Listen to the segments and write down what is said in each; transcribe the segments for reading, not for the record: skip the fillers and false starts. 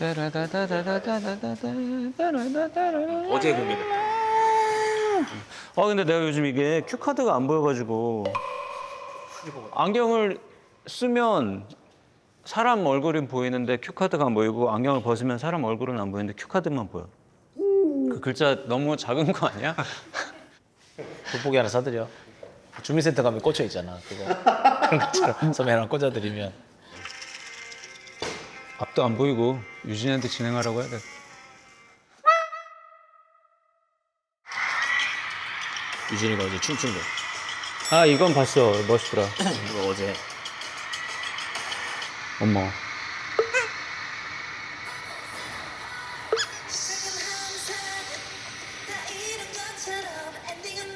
어제 고민했다. 근데 내가 요즘 이게 큐 카드가 안 보여가지고 안경을 쓰면 사람 얼굴은 보이는데 큐 카드가 안 보이고 안경을 벗으면 사람 얼굴은 안 보이는데 큐 카드만 보여. 그 글자 너무 작은 거 아니야? 돋보기 하나 사드려. 주민센터 가면 꽂혀 있잖아. 그거 그런 것처럼 소매 하나 꽂아드리면. 앞도 안 보이고 유진이한테 진행하라고 해야 돼. 유진이가 어제 춤춘 거. 아 이건 봤어. 멋있더라. 이거 어제. 어머.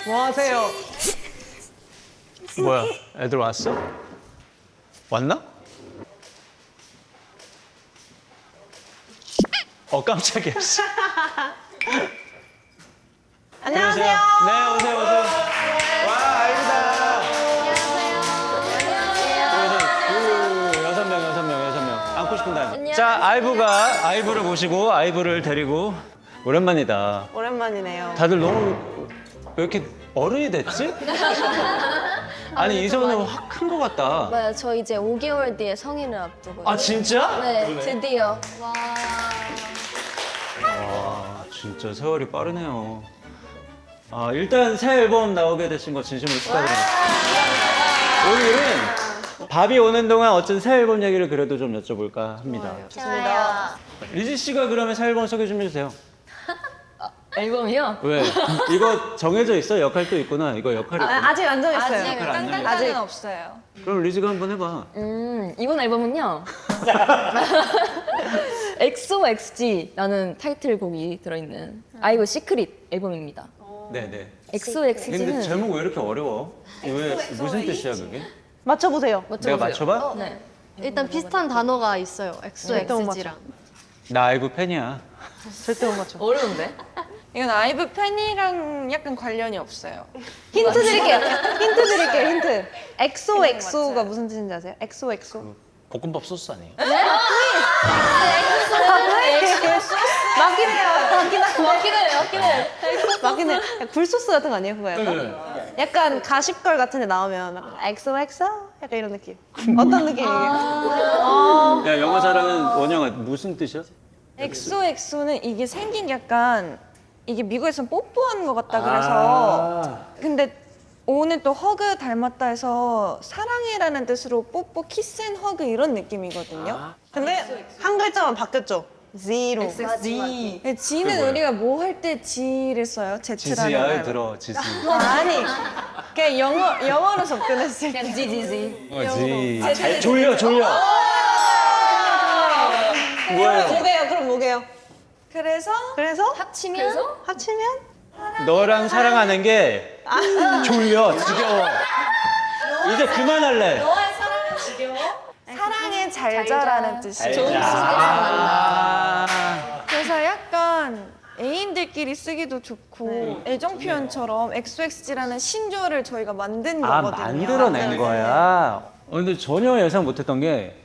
뭐 하세요? 뭐야? 애들 왔어? 왔나? 깜짝이야. 안녕하세요. 네, 오세요, 오세요. 와, 아이브다. 안녕하세요. 여섯 명. 안고 싶은 다. 자, 아이브를 모시고 아이브를 데리고 오랜만이다. 오랜만이네요. 다들 너무 왜 이렇게 어른이 됐지? 아니 이소는 확 큰 것 같다. 맞아요. 저 이제 5개월 뒤에 성인을 앞두고. 아 진짜? 네, 드디어. 와. 와 진짜 세월이 빠르네요. 일단 새 앨범 나오게 되신 거 진심으로 축하드립니다. 오늘은 밥이 오는 동안 어쩐 새 앨범 얘기를 그래도 좀 여쭤볼까 합니다. 좋습니다. 리지 씨가 그러면 새 앨범 소개 좀 해주세요. 앨범이요? 왜? 이거 정해져 있어? 역할도 있구나. 이거 역할이 있구나. 아직 안 정했어요. 아직 안 정했어요. 아직 없어요. 그럼 리지가 한번 해봐. 이번 앨범은요. XOXG라는 타이틀곡이 들어있는 아이브 시크릿 앨범입니다. 네네. 근데 XOXG는 제목 왜 이렇게 어려워? 왜 무슨 뜻이야 그게? 맞춰보세요. 내가 맞춰봐? 네. 일단 비슷한 단어가 있어요. XOXG랑. 나 아이브 팬이야. 절대 못 맞춰. 어려운데? 이건 아이브 팬이랑 약간 관련이 없어요. 힌트 드릴게요. 힌트. 엑소가 무슨 뜻인지 아세요? 엑소. 볶음밥 소스 아니에요? 맞긴 해. 굴소스 같은 거 아니에요? 그거 약간? 약간 가십걸 같은 데 나오면 막 엑소? 약간 이런 느낌. 어떤 느낌이에요? 야 영어 잘하는 원영아 무슨 뜻이야? 엑소는 이게 생긴 약간 이게 미국에서는 뽀뽀하는 것 같다 그래서 근데 오는 또 허그 닮았다 해서 사랑해라는 뜻으로 뽀뽀 키스앤허그 이런 느낌이거든요. 근데 한 글자만 바뀌었죠? Z로. 근데 G는 우리가 뭐 할 때 G를 써요? Z라는 지지야 말. 들어 지지. 아니. 그냥 영어로 접근했을 때. 그냥 지지지. 지. 졸려. 뭐예요? 그럼 뭐게요? 그래서 합치면? 합치면? 너랑 사랑하는 게 졸려 지겨워. 이제 그만할래. 사랑에 잘 자라는 뜻이에요. 그래서 약간 애인들끼리 쓰기도 좋고 애정 표현처럼 XOXG라는 신조어를 저희가 만든 거거든요. 만들어낸 거야. 근데 전혀 예상 못했던 게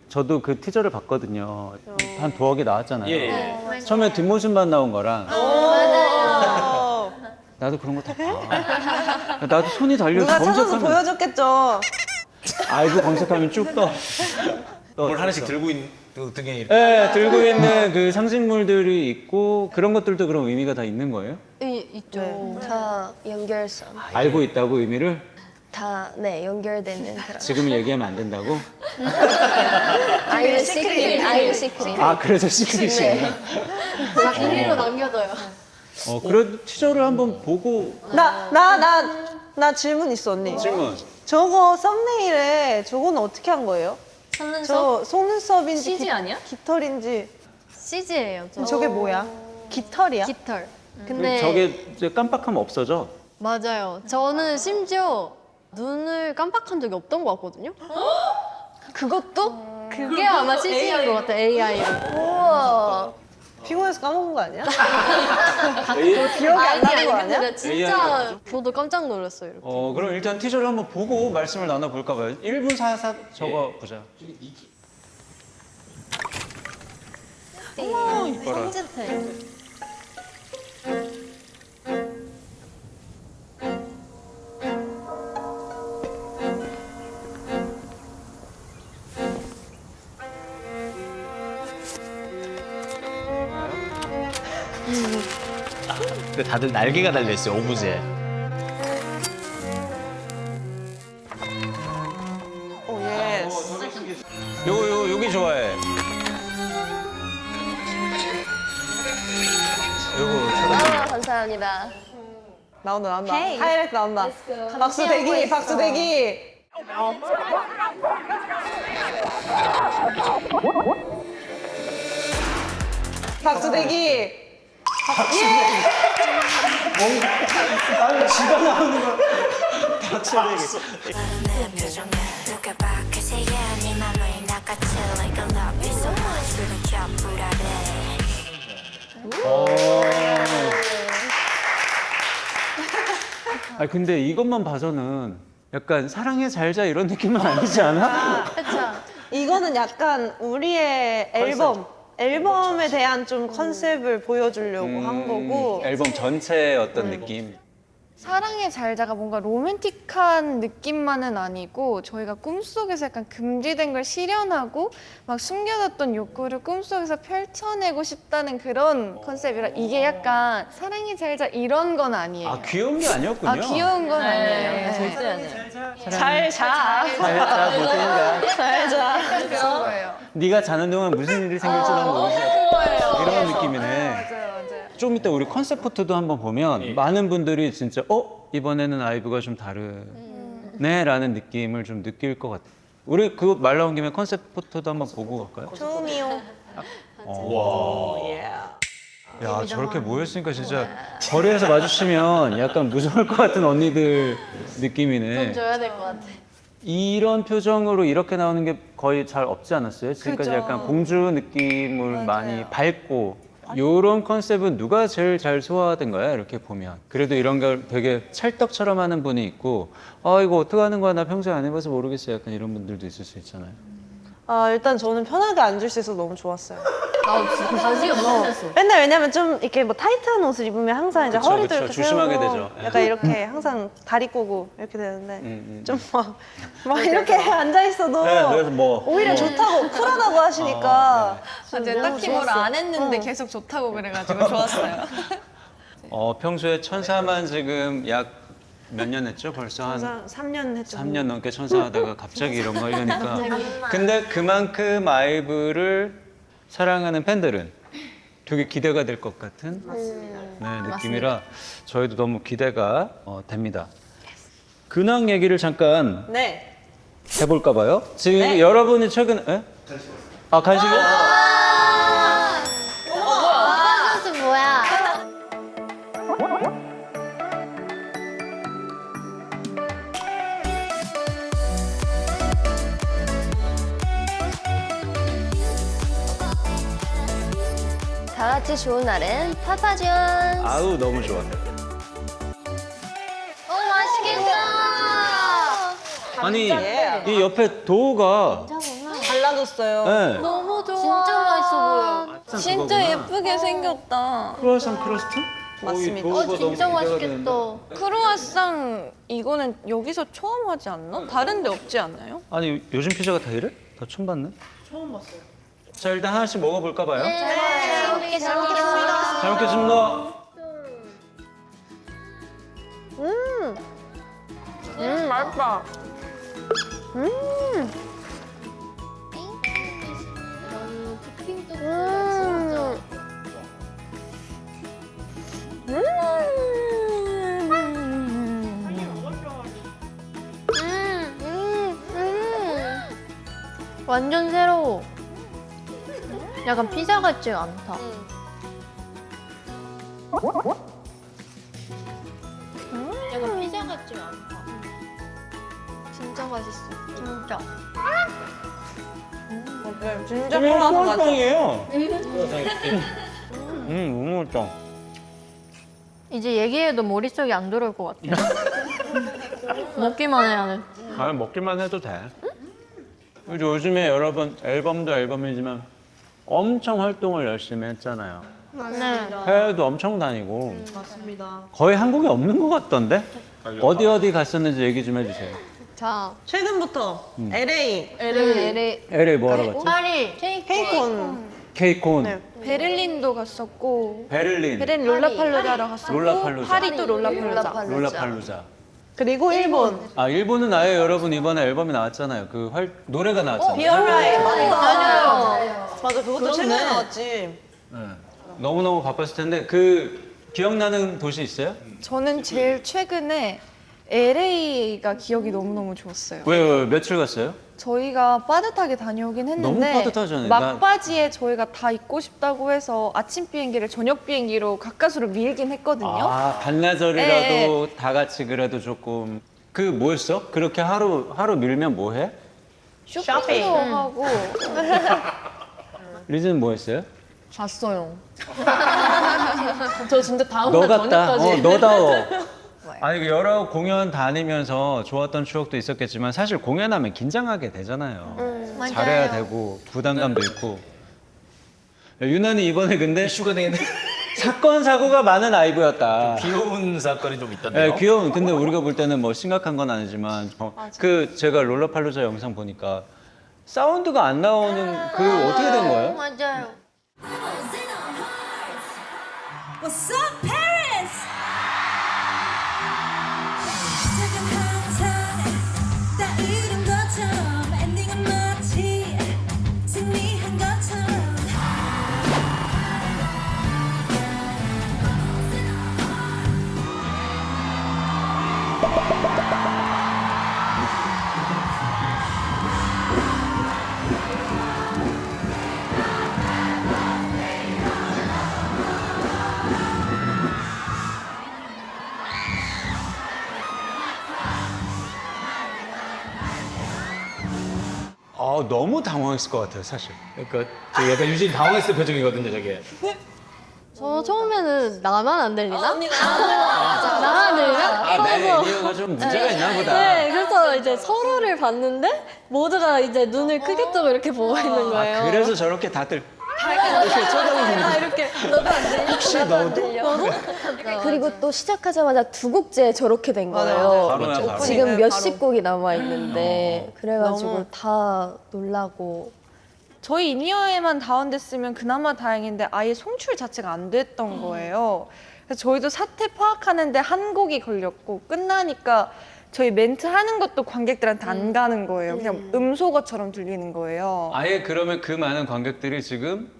저도 그 티저를 봤거든요. 한 두어 개 나왔잖아요. 처음에 뒷모습만 나온 거랑 나도 그런 거 다 봐. 나도 손이 달려. 누가 찾아서 검색하면 보여줬겠죠. 아이고 검색하면 쭉 떠. 뭘 하나씩 들고 있는 등에 이렇게. 네, 들고 있는 그 상징물들이 있고 그런 것들도 그런 의미가 다 있는 거예요? 있죠. 다 연결선. 알고 있다고 의미를? 다, 네, 연결되는 그런. 지금 얘기하면 안 된다고? 아이브 시크릿. 그래서 시크릿이야. 다 비밀로 남겨둬요. 그래도 티저를 한번 보고 나 질문 있어, 언니. 질문. 저거 썸네일에 저거는 어떻게 한 거예요? 속눈썹? 저 속눈썹인지 CG 아니야? 깃털인지 CG예요. 저게 뭐야? 깃털이야? 깃털. 근데 근데 저게 이제 깜빡하면 없어져. 맞아요. 저는 심지어 눈을 깜빡한 적이 없던 것 같거든요. 그것도? 그게 아마 CG인 것 같아요. AI로. 우와. 피곤해서 까먹은 거 아니야? 기억이 안 나는 거 아니야? 근데 진짜 저도 깜짝 놀랐어요. 이렇게. 그럼 일단 티저를 한번 보고 말씀을 나눠볼까 봐요. 1분 44 적어 보자. 이뻐라. 근데 다들 날개가 달려있어요, 오브제. 오 예스. 여기 좋아해. 요거 아, 감사합니다. 나온다. 하이라이트 나온다. 박수 대기. 박수 대기. 아니 지가 나오는 거. 박수대기. 내 표정에 느껴봐 그새야 네 맘을 낚아채 like I love you so much 그런 겹불하네 아 근데 이것만 봐서는 약간 사랑해 잘자 이런 느낌은 아니지 않아? 그쵸. 이거는 약간 우리의 앨범에 대한 좀 컨셉을 보여주려고 한 거고. 앨범 전체의 어떤 느낌. 사랑의 잘자가 뭔가 로맨틱한 느낌만은 아니고 저희가 꿈속에서 약간 금지된 걸 실현하고 막 숨겨뒀던 욕구를 꿈속에서 펼쳐내고 싶다는 그런 컨셉이라 이게 약간 사랑의 잘자 이런 건 아니에요. 아 귀여운 게 아니었군요. 아 귀여운 건 아니에요. 네. 절대 아니에요. 잘 자. 잘자 보든가. 잘 자. 그런 거예요. 네가 자는 동안 무슨 일이 생길지 난 모르지. 이런 느낌이네. 맞아요. 좀 이따 우리 컨셉 포토도 한번 보면 많은 분들이 진짜 이번에는 아이브가 좀 다르네라는 느낌을 좀 느낄 것 같아요. 우리 그거 말 나온 김에 컨셉 포토도 한번 보고 갈까요? 처음이요. 야 저렇게 모였으니까 진짜 거리에서 마주치면 약간 무서울 것 같은 언니들 느낌이네. 돈 줘야 될 것 같아. 이런 표정으로 이렇게 나오는 게 거의 잘 없지 않았어요? 지금까지 그죠. 약간 공주 느낌을 맞아요. 많이 밟고 요런 컨셉은 누가 제일 잘 소화된 거야? 이렇게 보면 그래도 이런 걸 되게 찰떡처럼 하는 분이 있고 이거 어떻게 하는 거야? 나 평소에 안 해봐서 모르겠어요. 약간 이런 분들도 있을 수 있잖아요. 일단 저는 편하게 앉을 수 있어서 너무 좋았어요. 나 진짜 바지가 너무 했어. 맨날 왜냐면 좀 이렇게 뭐 타이트한 옷을 입으면 항상 이제 그쵸, 허리도 그쵸. 이렇게 조심하게 세우고 되죠. 약간 이렇게 항상 다리 꼬고 이렇게 되는데 좀 막 그러니까. 이렇게 앉아 있어도 네, 그래서 뭐 오히려 좋다고 쿨하다고 하시니까 맞아요. 딱히 뭘 안 했는데 계속 좋다고 그래가지고 좋았어요. 평소에 천사만 지금 약 몇 년 했죠? 벌써 한 3년 했죠. 3년 넘게 천사하다가 갑자기 이런 거 이러니까 근데 그만큼 아이브를 사랑하는 팬들은 되게 기대가 될 것 같은 느낌이라 저희도 너무 기대가 됩니다. 근황 얘기를 잠깐 네. 해볼까 봐요. 지금 여러분이 최근에 간식이요? 선수 뭐야? 다 같이 좋은 날엔 파파존. 아우 너무 좋아. 맛있겠다. 아니 이 옆에 도우가 달라졌어요. 네. 너무 좋아. 진짜 맛있어 보여. 진짜 예쁘게 생겼다. 크루아상 크러스트? 맞습니다. 진짜 맛있겠다. 크루아상 이거는 여기서 처음 하지 않나? 다른 데 없지 않나요? 아니 요즘 피자가 다 이래? 나 처음 봤네. 처음 봤어요. 자 일단 하나씩 먹어볼까 봐요. 잘 먹겠습니다. 잘 먹겠습니다. 맛있다. 완전 새로워. 약간 피자 같지 않다. 약간 피자 같지 않다. 진짜 맛있어. 진짜. 진짜 크루아상 맞아. 크루아상이에요. 너무 맛있다. 이제 얘기해도 머릿속에 안 들어올 것 같아. 먹기만 해야 돼. 먹기만 해도 돼. 요즘에 여러분 앨범도 앨범이지만 엄청 활동을 열심히 했잖아요. 네. 해외도 엄청 다니고. 맞습니다. 거의 한국에 없는 것 같던데? 어디 갔었는지 얘기 좀 해주세요. 자, 최근부터 LA, LA 뭐 하러 갔지? 파리, 케이콘. 케이콘, 네. 베를린도 갔었고 베를린, 베를린 롤라팔루자로 갔었고 롤라팔루자. 파리 또 롤라팔루자. 롤라팔루자. 그리고 일본. 아 일본은 아예 여러분 이번에 앨범이 나왔잖아요. 그 노래가 나왔잖아요. 비얼라이. 맞아요. 맞아, 그것도 최근에 나왔지. 네. 너무너무 바빴을 텐데 그 기억나는 도시 있어요? 저는 제일 최근에 LA가 기억이 너무너무 좋았어요. 왜 며칠 갔어요? 저희가 빠듯하게 다녀오긴 했는데 너무 빠듯하잖아요. 막바지에 저희가 다 있고 싶다고 해서 아침 비행기를 저녁 비행기로 가까스로 밀긴 했거든요. 아 반나절이라도 다 같이 그래도 조금 그 뭐였어? 그렇게 하루 밀면 뭐 해? 쇼핑도 하고 리즈는 뭐 했어요? 잤어요. 저 진짜 다음 너 날 같다. 저녁까지. 너다워. 아니 그 여러 공연 다니면서 좋았던 추억도 있었겠지만 사실 공연하면 긴장하게 되잖아요. 잘해야 되고 부담감도 있고. 유난히 이번에 근데 이슈가 되겠네. 사건 사고가 많은 아이브였다. 귀여운 사건이 좀 있던데요. 네, 귀여운. 근데 우리가 볼 때는 뭐 심각한 건 아니지만 그 제가 롤러팔루자 영상 보니까 사운드가 안 나오는 그 어떻게 된 거예요? 맞아요. What's up, Paris? 시작은 항상 다 이룬 것처럼 엔딩은 마치 승리한 것처럼 너무 당황했을 것 같아요, 사실. 그러니까 저 약간 유진이 당황했을 표정이거든요, 저게. 저 처음에는 나만 안 들리나? 나만 안 들리나? 내 애니어가 좀 문제가 있나 보다. 네, 그래서 이제 서로를 봤는데 모두가 이제 눈을 크게 뜨고 이렇게 보고 있는 거예요. 아, 그래서 저렇게 다들 이렇게 너도 안 들려? 혹시 너도? 그리고 또 시작하자마자 두 곡째 저렇게 된 거예요. 바로야, 바로. 지금 몇십 곡이 남아 있는데 그래가지고 다 놀라고. 저희 인이어에만 다운됐으면 그나마 다행인데 아예 송출 자체가 안 됐던 거예요. 그래서 저희도 사태 파악하는데 한 곡이 걸렸고 끝나니까 저희 멘트 하는 것도 관객들한테 안 가는 거예요. 그냥 음소거처럼 들리는 거예요. 아예 그러면 그 많은 관객들이 지금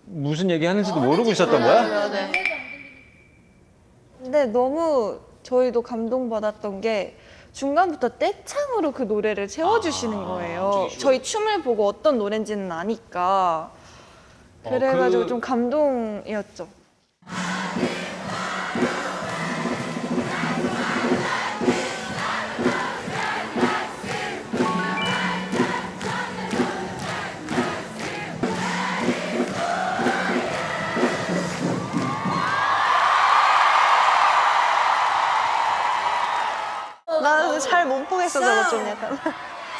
무슨 얘기 하는지도 모르고 있었던 거야? 근데 너무 저희도 감동받았던 게 중간부터 떼창으로 그 노래를 채워주시는 거예요. 저희 춤을 보고 어떤 노래인지는 아니까. 그래가지고 좀 감동이었죠. 나는 잘 못 보겠어, 저거 좀 약간.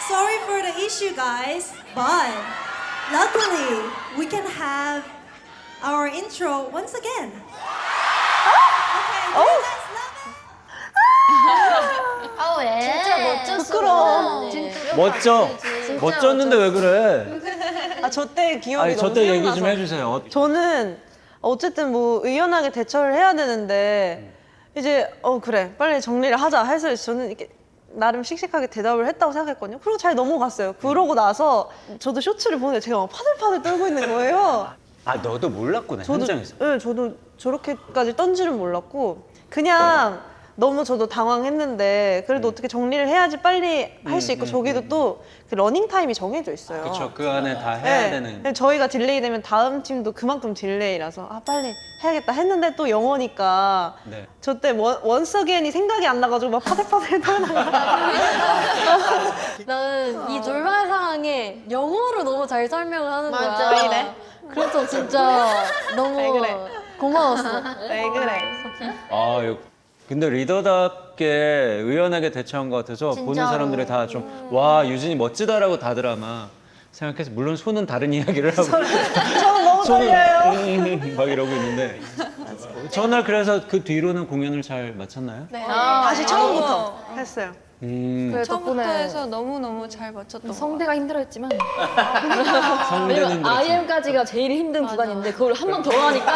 Sorry for the issue, guys, but luckily we can have our intro once again. Okay, do you guys love it? 아 왜? 진짜 멋졌어. 부끄러워. 멋져. 멋졌는데 왜 그래? 아, 저 때 기억이 아니, 너무 저때 얘기 생각나서. 좀 해주세요. 저는 어쨌든 뭐 의연하게 대처를 해야 되는데 이제 그래 빨리 정리를 하자 해서 저는 이렇게 나름 씩씩하게 대답을 했다고 생각했거든요. 그리고 잘 넘어갔어요. 그러고 나서 저도 쇼츠를 보는데 제가 막 파들파들 떨고 있는 거예요. 아, 너도 몰랐구나, 현장에서. 네, 저도 저렇게까지 떤 줄은 몰랐고 그냥 너무 저도 당황했는데 그래도 어떻게 정리를 해야지 빨리 할 수 있고 저기도 또 그 러닝 타임이 정해져 있어요. 그렇죠. 그 안에 다 해야 되는. 네, 저희가 딜레이 되면 다음 팀도 그만큼 딜레이라서 빨리 해야겠다 했는데 또 영어니까 네. 저 때 원스 어게인이 생각이 안 나가지고 막 파들파들 떨다가 나는 이 돌발 상황에 영어로 너무 잘 설명을 하는 거야. 맞아. 왜 이래? 그래서 진짜 너무 왜 그래? 고마웠어. 왜 그래? 근데 리더답게 의연하게 대처한 것 같아서 보는 사람들이 다 좀 와 유진이 멋지다라고 다들 아마 생각해서 물론 손은 다른 이야기를 하고 저는 너무 떨려요. 막 이러고 있는데 전날 그래서 그 뒤로는 공연을 잘 마쳤나요? 네. 다시 처음부터 했어요. 그래 처음부터 덕분에 해서 너무너무 잘 맞췄던 것 성대가 힘들었지만 성대는 왜냐면 그렇죠. IM까지가 제일 힘든 구간인데 그걸 한 번 더 하니까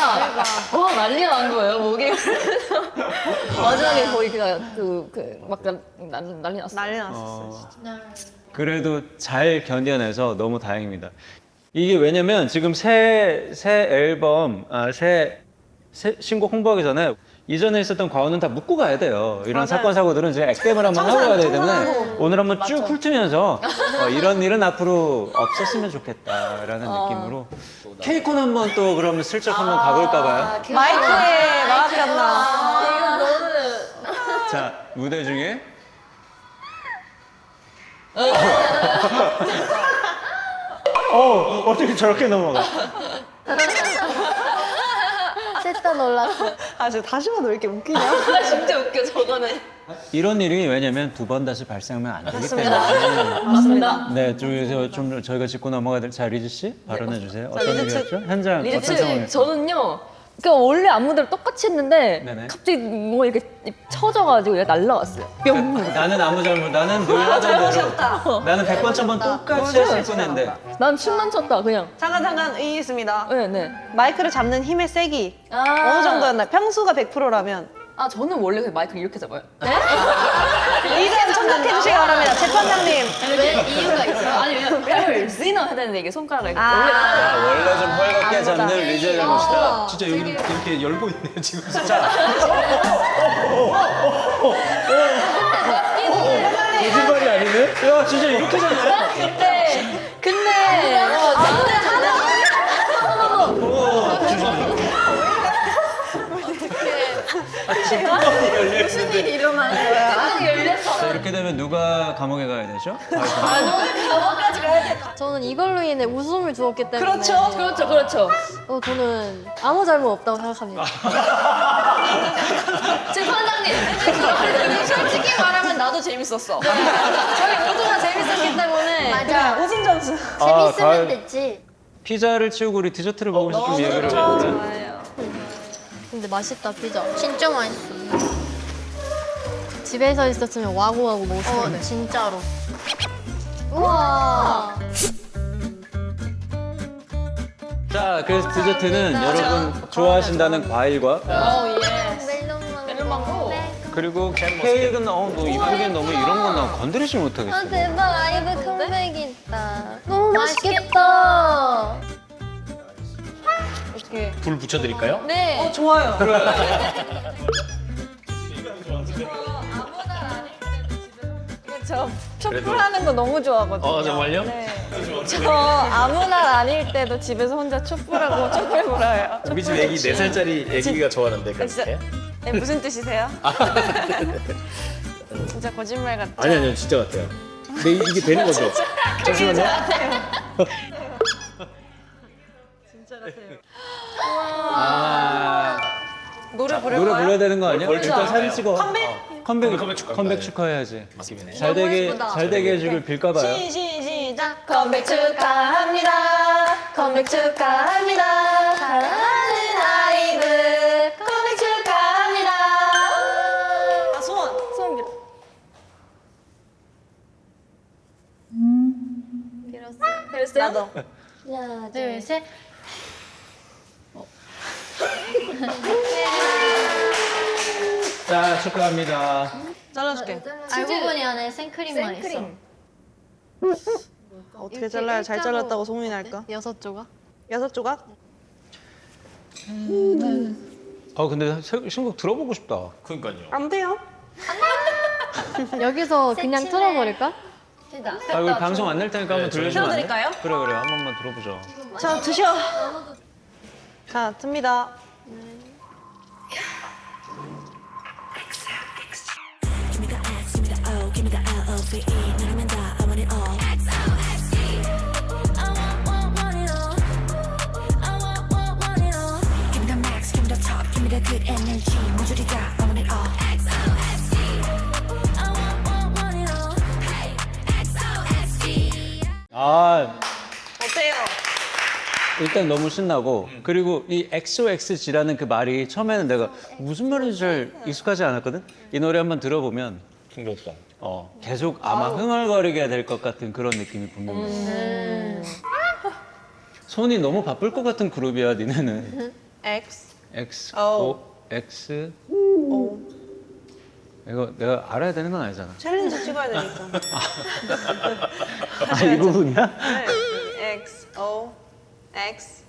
와 난리가 난 거예요 목이 마지막에 거의 막 난리 났어. 난리 났었어요. 그래도 잘 견뎌내서 너무 다행입니다. 이게 왜냐면 지금 새 앨범, 새 신곡 홍보하기 전에 이전에 있었던 과오는 다 묻고 가야 돼요. 이런 맞아요. 사건 사고들은 이제 액땜을 한번 하고 가야 되기 때문에 오늘 한번 쭉 훑으면서 이런 일은 앞으로 없었으면 좋겠다라는 느낌으로 케이콘 한번 또 그러면 슬쩍 한번 가볼까 봐요. 마이크에 마음이 안 나. 자, 무대 중에 어떻게 저렇게 넘어가? 셋 다 놀랐어. 아, 진짜 다시 봐도 왜 이렇게 웃기냐? 진짜 웃겨 저거는. 이런 일이 왜냐면 두 번 다시 발생하면 안 되기 때문에. 맞습니다. 네, 쪽에서 좀 저희가 짚고 넘어가야 될. 자, 리즈 씨 발언해 주세요. 어떤 일이었죠? 현장 어떤 리즈 상황이었죠? 저는요. 그러니까 원래 안무대로 똑같이 했는데 네네. 갑자기 뭐 이렇게 쳐져가지고 얘가 날라갔어요. 뿅. 나는 아무 잘못, 나는 늘 하던 대로, 나는 100번, 1000번 똑같이 했을 뿐인데. 난 춤만 췄다 그냥. 잠깐 의의 있습니다. 네네. 마이크를 잡는 힘의 세기 아. 어느 정도였나요? 평수가 100%라면 아 저는 원래 그 마이크를 이렇게 잡아요. 네? 이 점 청각해 주시기 바랍니다. 재판장님. 왜 이유가 있어요? 아니 왜냐면 즈이너 해야 되는데 이게 손가락이 원래 좀 헐겁게 잡는 리즈의 잘못이다. 진짜 여기 이렇게 열고 있네요 지금 진짜. 거짓말이 아니네? 야 진짜 이렇게 잡네? 근데 무슨 일이 일어나는 거야? 열렸어. 자, 이렇게 되면 누가 감옥에 가야 되죠? 저는 이걸로 인해 웃음을 주었기 때문에 그렇죠. 저는 아무 잘못 없다고 생각합니다. 재판장님, 솔직히 말하면 나도 재밌었어. 저희 모두가 재밌었기 때문에. 맞아. 웃음 점수. 아, 재밌으면 됐지. 피자를 치우고 우리 디저트를 먹으면서 좀 이야기를 해볼까요? 근데 맛있다 피자. 진짜 맛있어. 집에서 있었으면 와구와구 먹었을 텐데. 진짜로. 우와. 자, 그래서 디저트는 여러분 좋아하신다는 과일과 멜론망고. 그리고 케이크는 뭐 이쁘게 너무 이런 건 나 건드리지 못하겠어. 대박 아이브 컴백이 있다. 너무 맛있겠다. 불 붙여드릴까요? 네. 좋아요. 저 촛불하는 거 너무 좋아하거든요. 정말요? 저 아무 날 아닐 때도 집에서 혼자 촛불하고 촛불 불어요. 우리 집 애기 4살짜리 애기가 좋아하는데 그렇게? 네, 무슨 뜻이세요? 진짜 거짓말 같죠? 아니요 진짜 같아요. 근데 이게 되는 거죠? 잠시만요. 노래 부를 노래 거예요? 불러야 되는 거 아니야? 일단 사진 찍어. 컴백 컴백 축하해야지. 맞습니다. 잘 되게 해주길 빌까 봐요. 시작. 컴백 축하합니다. 컴백 축하합니다. 사랑하는 아이브 컴백 축하합니다. 아, 소원. 소원 빌어. 빌었어요? 나도. 하나 둘 셋. 자, 축하합니다. 잘라줄게. 알고 보니 안에 생크림만 있어. 어떻게 잘라야 잘 잘랐다고 소문이 날까? 6조각. 6조각? 근데 신곡 들어보고 싶다. 그러니까요. 안 돼요. 여기서 그냥 틀어버릴까? 우리 방송 안 낼 테니까 한번 들려주면 안 돼? 틀어드릴까요? 그래, 한 번만 들어보자. 자, 드셔. 자, 듭니다. Give me the X, give me the O, give me the L-O-V-E. 너라면 다 I want it all. XOXD. I want it all. I want it all. Give me the max, give me the top, give me the good energy. 모조리 다 I want it all. XOXD. I want it all. Hey, XOXD. 일단 너무 신나고 그리고 이 XOXG라는 그 말이 처음에는 내가 무슨 말인지 잘 익숙하지 않았거든. 이 노래 한번 들어보면 중독성. 계속 아마 흥얼거리게 될 것 같은 그런 느낌이 분명히 있어. 손이 너무 바쁠 것 같은 그룹이야 니네는. X XOX O 이거 내가 알아야 되는 건 아니잖아. 챌린지 찍어야 되니까. 아 이 부분이야? 네. X O X.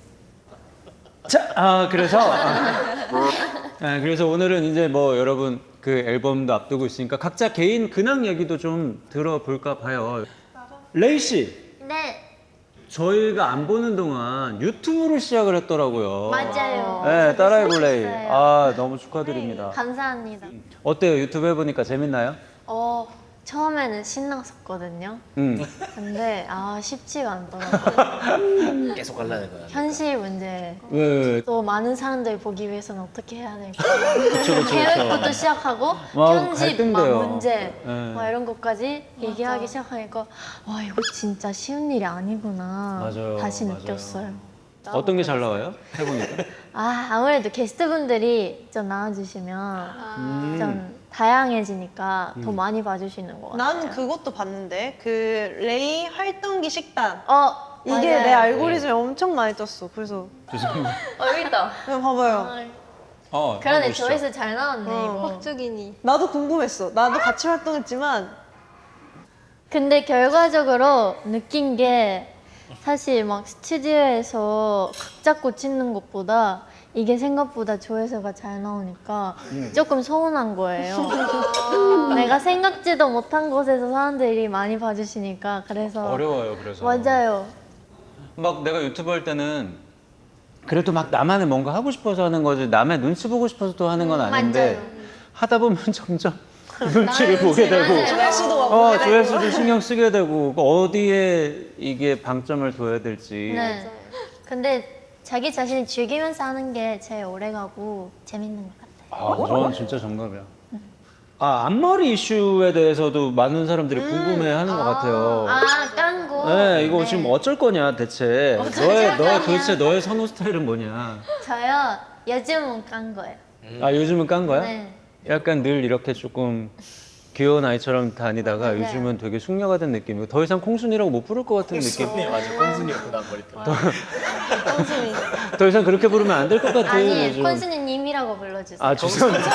자, 그래서 오늘은 이제 뭐 여러분 그 앨범도 앞두고 있으니까 각자 개인 근황 얘기도 좀 들어볼까 봐요. 레이 씨, 네, 저희가 안 보는 동안 유튜브를 시작을 했더라고요. 맞아요. 네, 따라해볼래. 했어요. 아, 너무 축하드립니다. 감사합니다. 어때요? 유튜브 해보니까 재밌나요? 처음에는 신났었거든요. 근데 쉽지가 않더라고요. 계속 하려는 거야. 현실 문제. 왜? 또 많은 사람들 보기 위해서는 어떻게 해야 될까? 그쵸. 계획부터 시작하고 막 편집, 갈등돼요. 막 문제, 네. 막 이런 것까지 얘기하기 시작하니까 와 이거 진짜 쉬운 일이 아니구나. 맞아요, 다시 맞아요. 느꼈어요. 어떤 게 잘 나와요? 해보니까? 아무래도 게스트분들이 좀 나와주시면 좀 다양해지니까 더 많이 봐주시는 것 같아요. 나는 그것도 봤는데 그 레이 활동기 식단. 이게 맞아요. 내 알고리즘에 엄청 많이 떴어. 그래서 여기 있다. 그냥 봐봐요. 그러네, 보시죠. 조회수 잘 나왔네 이거. 빡죽이니. 나도 궁금했어. 나도 같이 활동했지만 근데 결과적으로 느낀 게 사실 막 스튜디오에서 각 잡고 찍는 것보다 이게 생각보다 조회수가 잘 나오니까 조금 서운한 거예요. 내가 생각지도 못한 곳에서 사람들이 많이 봐주시니까 그래서 어려워요, 그래서. 맞아요. 막 내가 유튜브 할 때는 그래도 막 나만의 뭔가 하고 싶어서 하는 거지 남의 눈치 보고 싶어서 또 하는 건 아닌데 맞아요. 하다 보면 점점 눈치를 보게 되고 맞아요. 조회수도 신경 쓰게 되고 어디에 이게 방점을 둬야 될지 네. 근데 자기 자신이 즐기면서 하는 게 제일 오래가고 재밌는 것 같아요. 저는 진짜 정답이야. 앞머리 이슈에 대해서도 많은 사람들이 궁금해하는 것 같아요. 깡고. 네, 이거 지금 어쩔 거냐 대체? 너의 도대체 너의 선호 스타일은 뭐냐? 저요 요즘은 깐 거예요. 요즘은 깐 거야? 네. 약간 늘 이렇게 조금 귀여운 아이처럼 다니다가 맞아요. 요즘은 되게 숙녀가 된 느낌이고 더 이상 콩순이라고 못 부를 것 같은 느낌. 네, 맞아. 꽁순이었구나 머리도. 더 이상 그렇게 부르면 안 될 것 같아. 아니 요즘. 콘스니님이라고 불러주세요. 죄송합니다.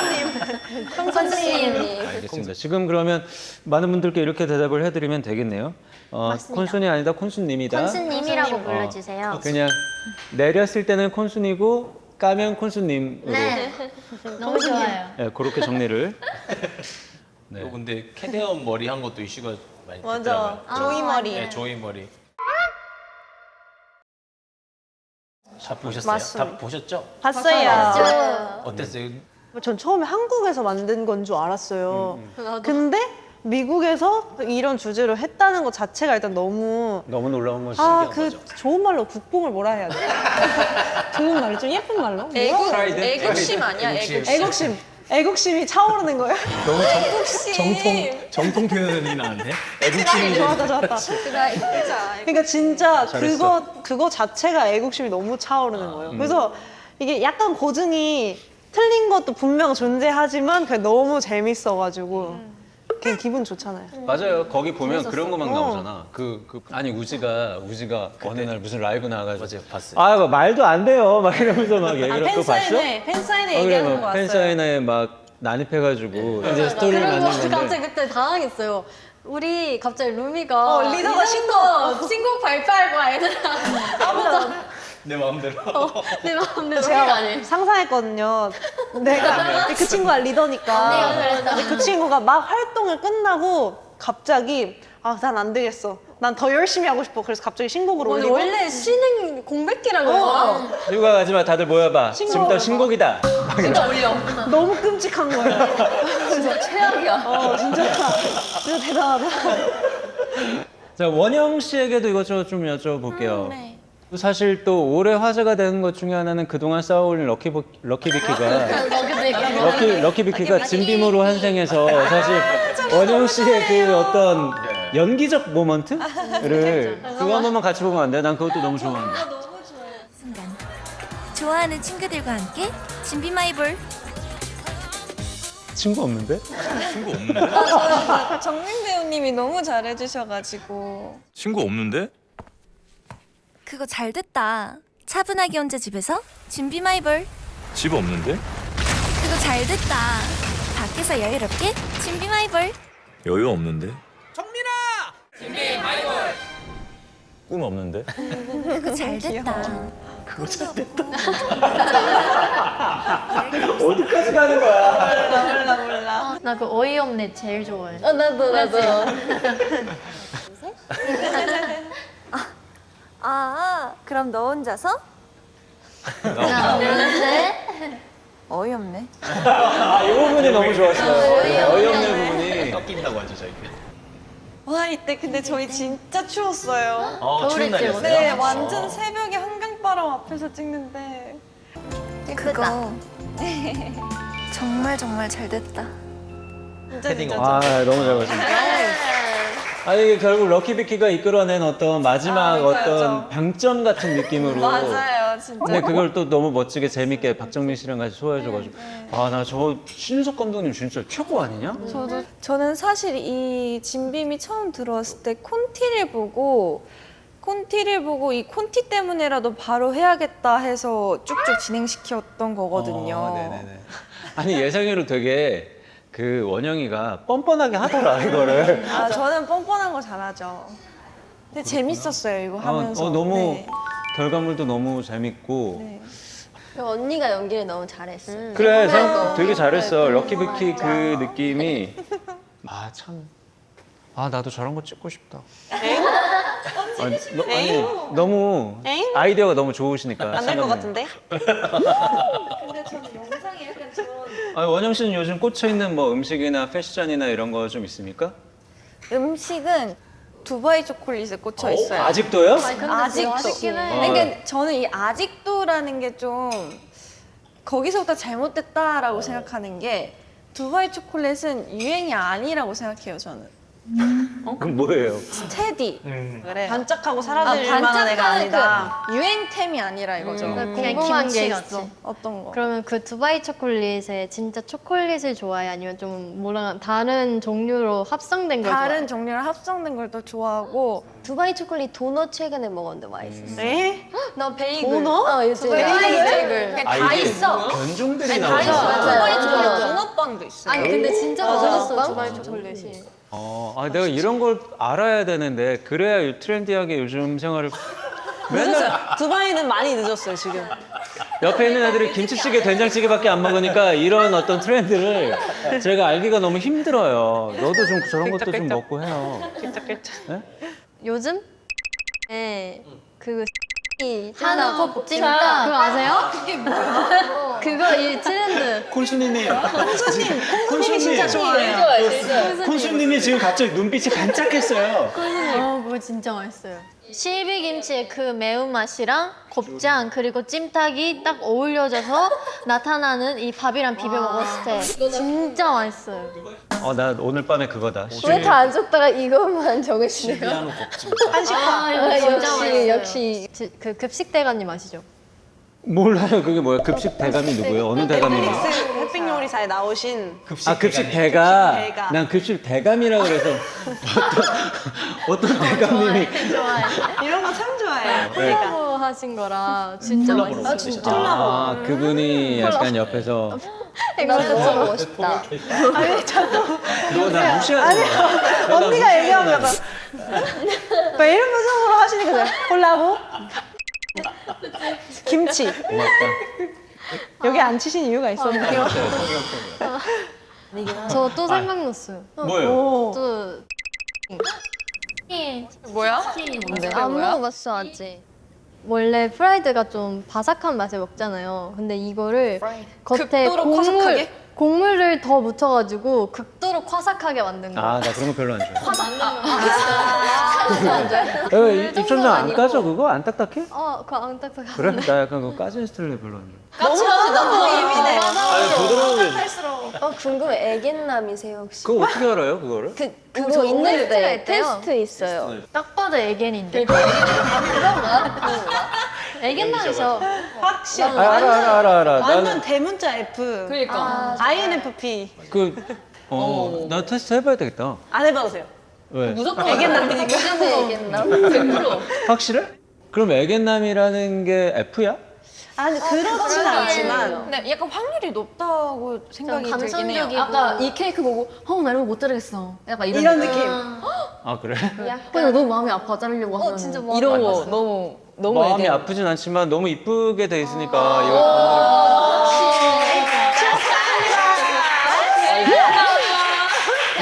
콘스님. 알겠습니다. 지금 그러면 많은 분들께 이렇게 대답을 해드리면 되겠네요. 맞습니다. 콘순이 아니다, 콘순님이다. 콘스님이라고 불러주세요. 그냥 내렸을 때는 콘순이고 까면 콘순님으로. 네. 너무 좋아요. 네, 그렇게 정리를. 네. 근데 캐대언 머리 한 것도 이슈가 많이 맞아. 됐더라고요. 조이 머리. 네, 조이 머리. 다 보셨어요? 맞습니다. 다 보셨죠? 봤어요. 어땠어요? 전 처음에 한국에서 만든 건 줄 알았어요. 근데 미국에서 이런 주제로 했다는 것 자체가 일단 너무 너무 놀라운 것이. 그 좋은 말로 국뽕을 뭐라 해야 돼? 좋은 말로 좀 예쁜 말로? 애국심 아니야? 애국심. 애국심이 차오르는 거예요? 정통 표현이 나왔네. 애국심이 좋았다. 그러니까 진짜 그거 자체가 애국심이 너무 차오르는 거예요. 그래서 이게 약간 고증이 틀린 것도 분명 존재하지만 그게 너무 재밌어가지고 그냥 기분 좋잖아요. 맞아요. 거기 보면 그런 것만 나오잖아. 아니 우지가 어느 날 무슨 라이브 나와가지고 맞아요, 봤어요. 뭐 말도 안 돼요. 막 이러면서 막 얘기를 하고 봤어? 팬사인회 그래, 얘기하는 막 거 봤어요. 팬사인회에 막 난입해가지고 이제 스토리를 그런 거 만든 건데 갑자기 그때 당황했어요. 우리 갑자기 루미가 리더가 신곡 발표할 거야 얘들아. 아무도 내 마음대로. 내 마음대로 제가 아니. 상상했거든요. 내가 그 친구가 리더니까. 근데 그 친구가 막 활동을 끝나고 갑자기 난 안 되겠어. 난 더 열심히 하고 싶어. 그래서 갑자기 신곡을 올리고. 원래 신흥 공백기라고 해요. 휴가 가지마 다들 모여봐. 지금부터 신곡이다. 진짜 올려. 너무 끔찍한 거예요. 진짜 최악이야. 진짜 대단하다. 자 원영 씨에게도 이것저것 좀 여쭤볼게요. 사실 또 올해 화제가 되는 것 중에 하나는 그동안 쌓아올린 럭키비키가 럭키비키가 진빔으로 환생해서 사실 원영 씨의 그 어떤 연기적 모먼트를 그거 한 번만 같이 보면 안 돼? 난 그것도 너무 좋아한다. 좋아하는 친구들과 함께 준비마이볼. 친구 없는데? 정민 배우님이 너무 잘해주셔가지고 친구 없는데? 그거 잘 됐다. 차분하게 혼자 집에서 준비마이볼. 집 없는데? 그거 잘 됐다. 밖에서 여유롭게 준비마이볼. 여유 없는데? 꿈 없는데? 그거 잘 됐다. 어디까지 가는 거야? 몰라. 나 그 어이없네 제일 좋아해. 나도. 그럼 너 혼자서? 나 없는데? 어이없네. 이 부분이 너무 좋았어요. 어이없는 부분이. 꺾인다고 하죠 저희. 와 이때 근데 저희 진짜 추웠어요. 추운 날이었어요? 네, 완전 새벽에 한강바람 앞에서 찍는데 그거 정말 정말 잘 됐다. 진짜 헤딩 진짜 아 너무 잘 봤습니다. 아니 이게 결국 럭키비키가 이끌어낸 어떤 마지막 어떤 방점 같은 느낌으로. 맞아요, 진짜. 근데 그걸 또 너무 멋지게 재밌게 박정민 씨랑 같이 소화해줘가지고 아 나 저 신석 감독님 진짜 최고 아니냐? 저는 사실 이 진빔이 처음 들어왔을 때 콘티를 보고 이 콘티 때문에라도 바로 해야겠다 해서 쭉쭉 진행시켰던 거거든요. 네네네. 아니 예상외로 되게 그 원영이가 뻔뻔하게 하더라 이거를. 아 저는 뻔뻔한 거 잘하죠. 근데 재밌었어요 이거 하면서. 너무 네. 결과물도 너무 재밌고. 네. 언니가 연기를 너무 잘했어. 그래 되게 잘했어. 럭키비키 그 느낌이 아 참. 아 나도 저런 거 찍고 싶다. 아니 너무 아이디어가 너무 좋으시니까. 안 될 것 같은데? 원영 씨는 요즘 꽂혀 있는 뭐 음식이나 패션이나 이런 거 좀 있습니까? 음식은 두바이 초콜릿에 꽂혀 있어요. 아직도요? 아직도. 맛있긴 해. 그러니까 저는 이 아직도라는 게 좀 거기서부터 잘못됐다라고 생각하는 게 두바이 초콜릿은 유행이 아니라고 생각해요 저는. 그럼 뭐예요? 스테디. 그래. 반짝하고 사라질 만한 애가 아니다. 유행템이 아니라 이거죠. 그냥 궁금한 게 김치 있어. 같이. 어떤 거? 그러면 그 두바이 초콜릿에 진짜 초콜릿을 좋아해? 아니면 좀 뭐라 다른 종류로 합성된 걸 좋아해? 다른 종류랑 합성된 걸 더 좋아하고 두바이 초콜릿 도넛 최근에 먹었는데 맛있었어. 에? 나 베이글. 도넛? 요즘 베이글. 다 있어. 견종들이 다 나오죠. 있어. 두바이 초콜릿 맞아. 도넛빵도 있어요. 아니 근데 진짜 맛있었어 두바이 초콜릿이. 내가 이런 걸 알아야 되는데 그래야 트렌디하게 요즘 생활을 맨날 두바이는 많이 늦었어요 지금. 옆에 있는 애들이 김치찌개, 된장찌개밖에 안 먹으니까 이런 어떤 트렌드를 제가 알기가 너무 힘들어요. 너도 좀 저런 것도 좀 먹고 해요. 요즘? 네. 그 하는 곱찜닭 그거 아세요? 그게 뭐야? 그거 이 트렌드. 콘수님이 콘수님 진짜 좋아해요. 콘수님이 지금 갑자기 눈빛이 반짝했어요. 그거 진짜 맛있어요. 실비김치의 그 매운맛이랑 곱창 그리고 찜닭이 딱 어울려져서 나타나는 이 밥이랑 비벼 먹었을 때 진짜 맛있어요. 나 오늘 밤에 그거다. 왜 다 안 적다가 이것만 적으시네요? 이거 진짜 맛있어요. 역시 그 급식 대가님 아시죠? 몰라요. 그게 뭐야? 급식 대감이 누구예요? 어느 대감이에요? 햇빛 요리사에 나오신 급식 대가. 대가. 난 급식 대감이라 그래서 어떤 대감님이 이런 거 참 좋아해요. 콜라보 하신 거라 진짜 맛있어요. 그분이 약간 옆에서 이거 진짜 먹고 싶다. 너 나 무시하지 마. 언니가 얘기하면 약간 막 이런 표정으로 하시니까 그냥 콜라보? 김치. 고맙다. 여기 안 치신 이유가 있었는데. 저 또 생각났어요. 뭐예요? 또 뭐야? 안 먹어봤어 아직. 원래 프라이드가 좀 바삭한 맛에 먹잖아요. 근데 이거를 겉에 극도로 화삭하게? 곡물을 더 묻혀가지고 극도로 화삭하게 만든 거. 나 그런 거 별로 안 좋아해. 안 좋아해? 입천장 안 까져 그거? 안 딱딱해? 그거 안 딱딱해. 그래? 나 약간 그 까진 스타일을 별로 안 좋아해. 너무 예민해. 아니 부드러운 게 궁금해. 애견남이세요 혹시? 그거 어떻게 알아요 그거를? 그거 있는데 있대요. 테스트 있어요. 딱 봐도 애견인데. 애견남이죠. 확실히 알아. 완전 나는 대문자 F. 그러니까. INFP. 나 테스트 해봐야 되겠다. 안 해봐보세요. 왜? 무조건 애견남이니까. 무조건 애견남. 100%. 확실해? 그럼 애견남이라는 게 F야? 아니 그렇진 않지만 근데 약간 확률이 높다고 생각이 들긴 해요. 감성적이고. 아까 이 케이크 보고 나 이런 거 못 자르겠어. 약간 이런 느낌. 아 그래? 그냥 너무 마음이 아파 자르려고 하면 진짜 마음이 이런 거 아팠어요. 너무 마음이 애견. 아프진 않지만 너무 이쁘게 돼 있으니까 이거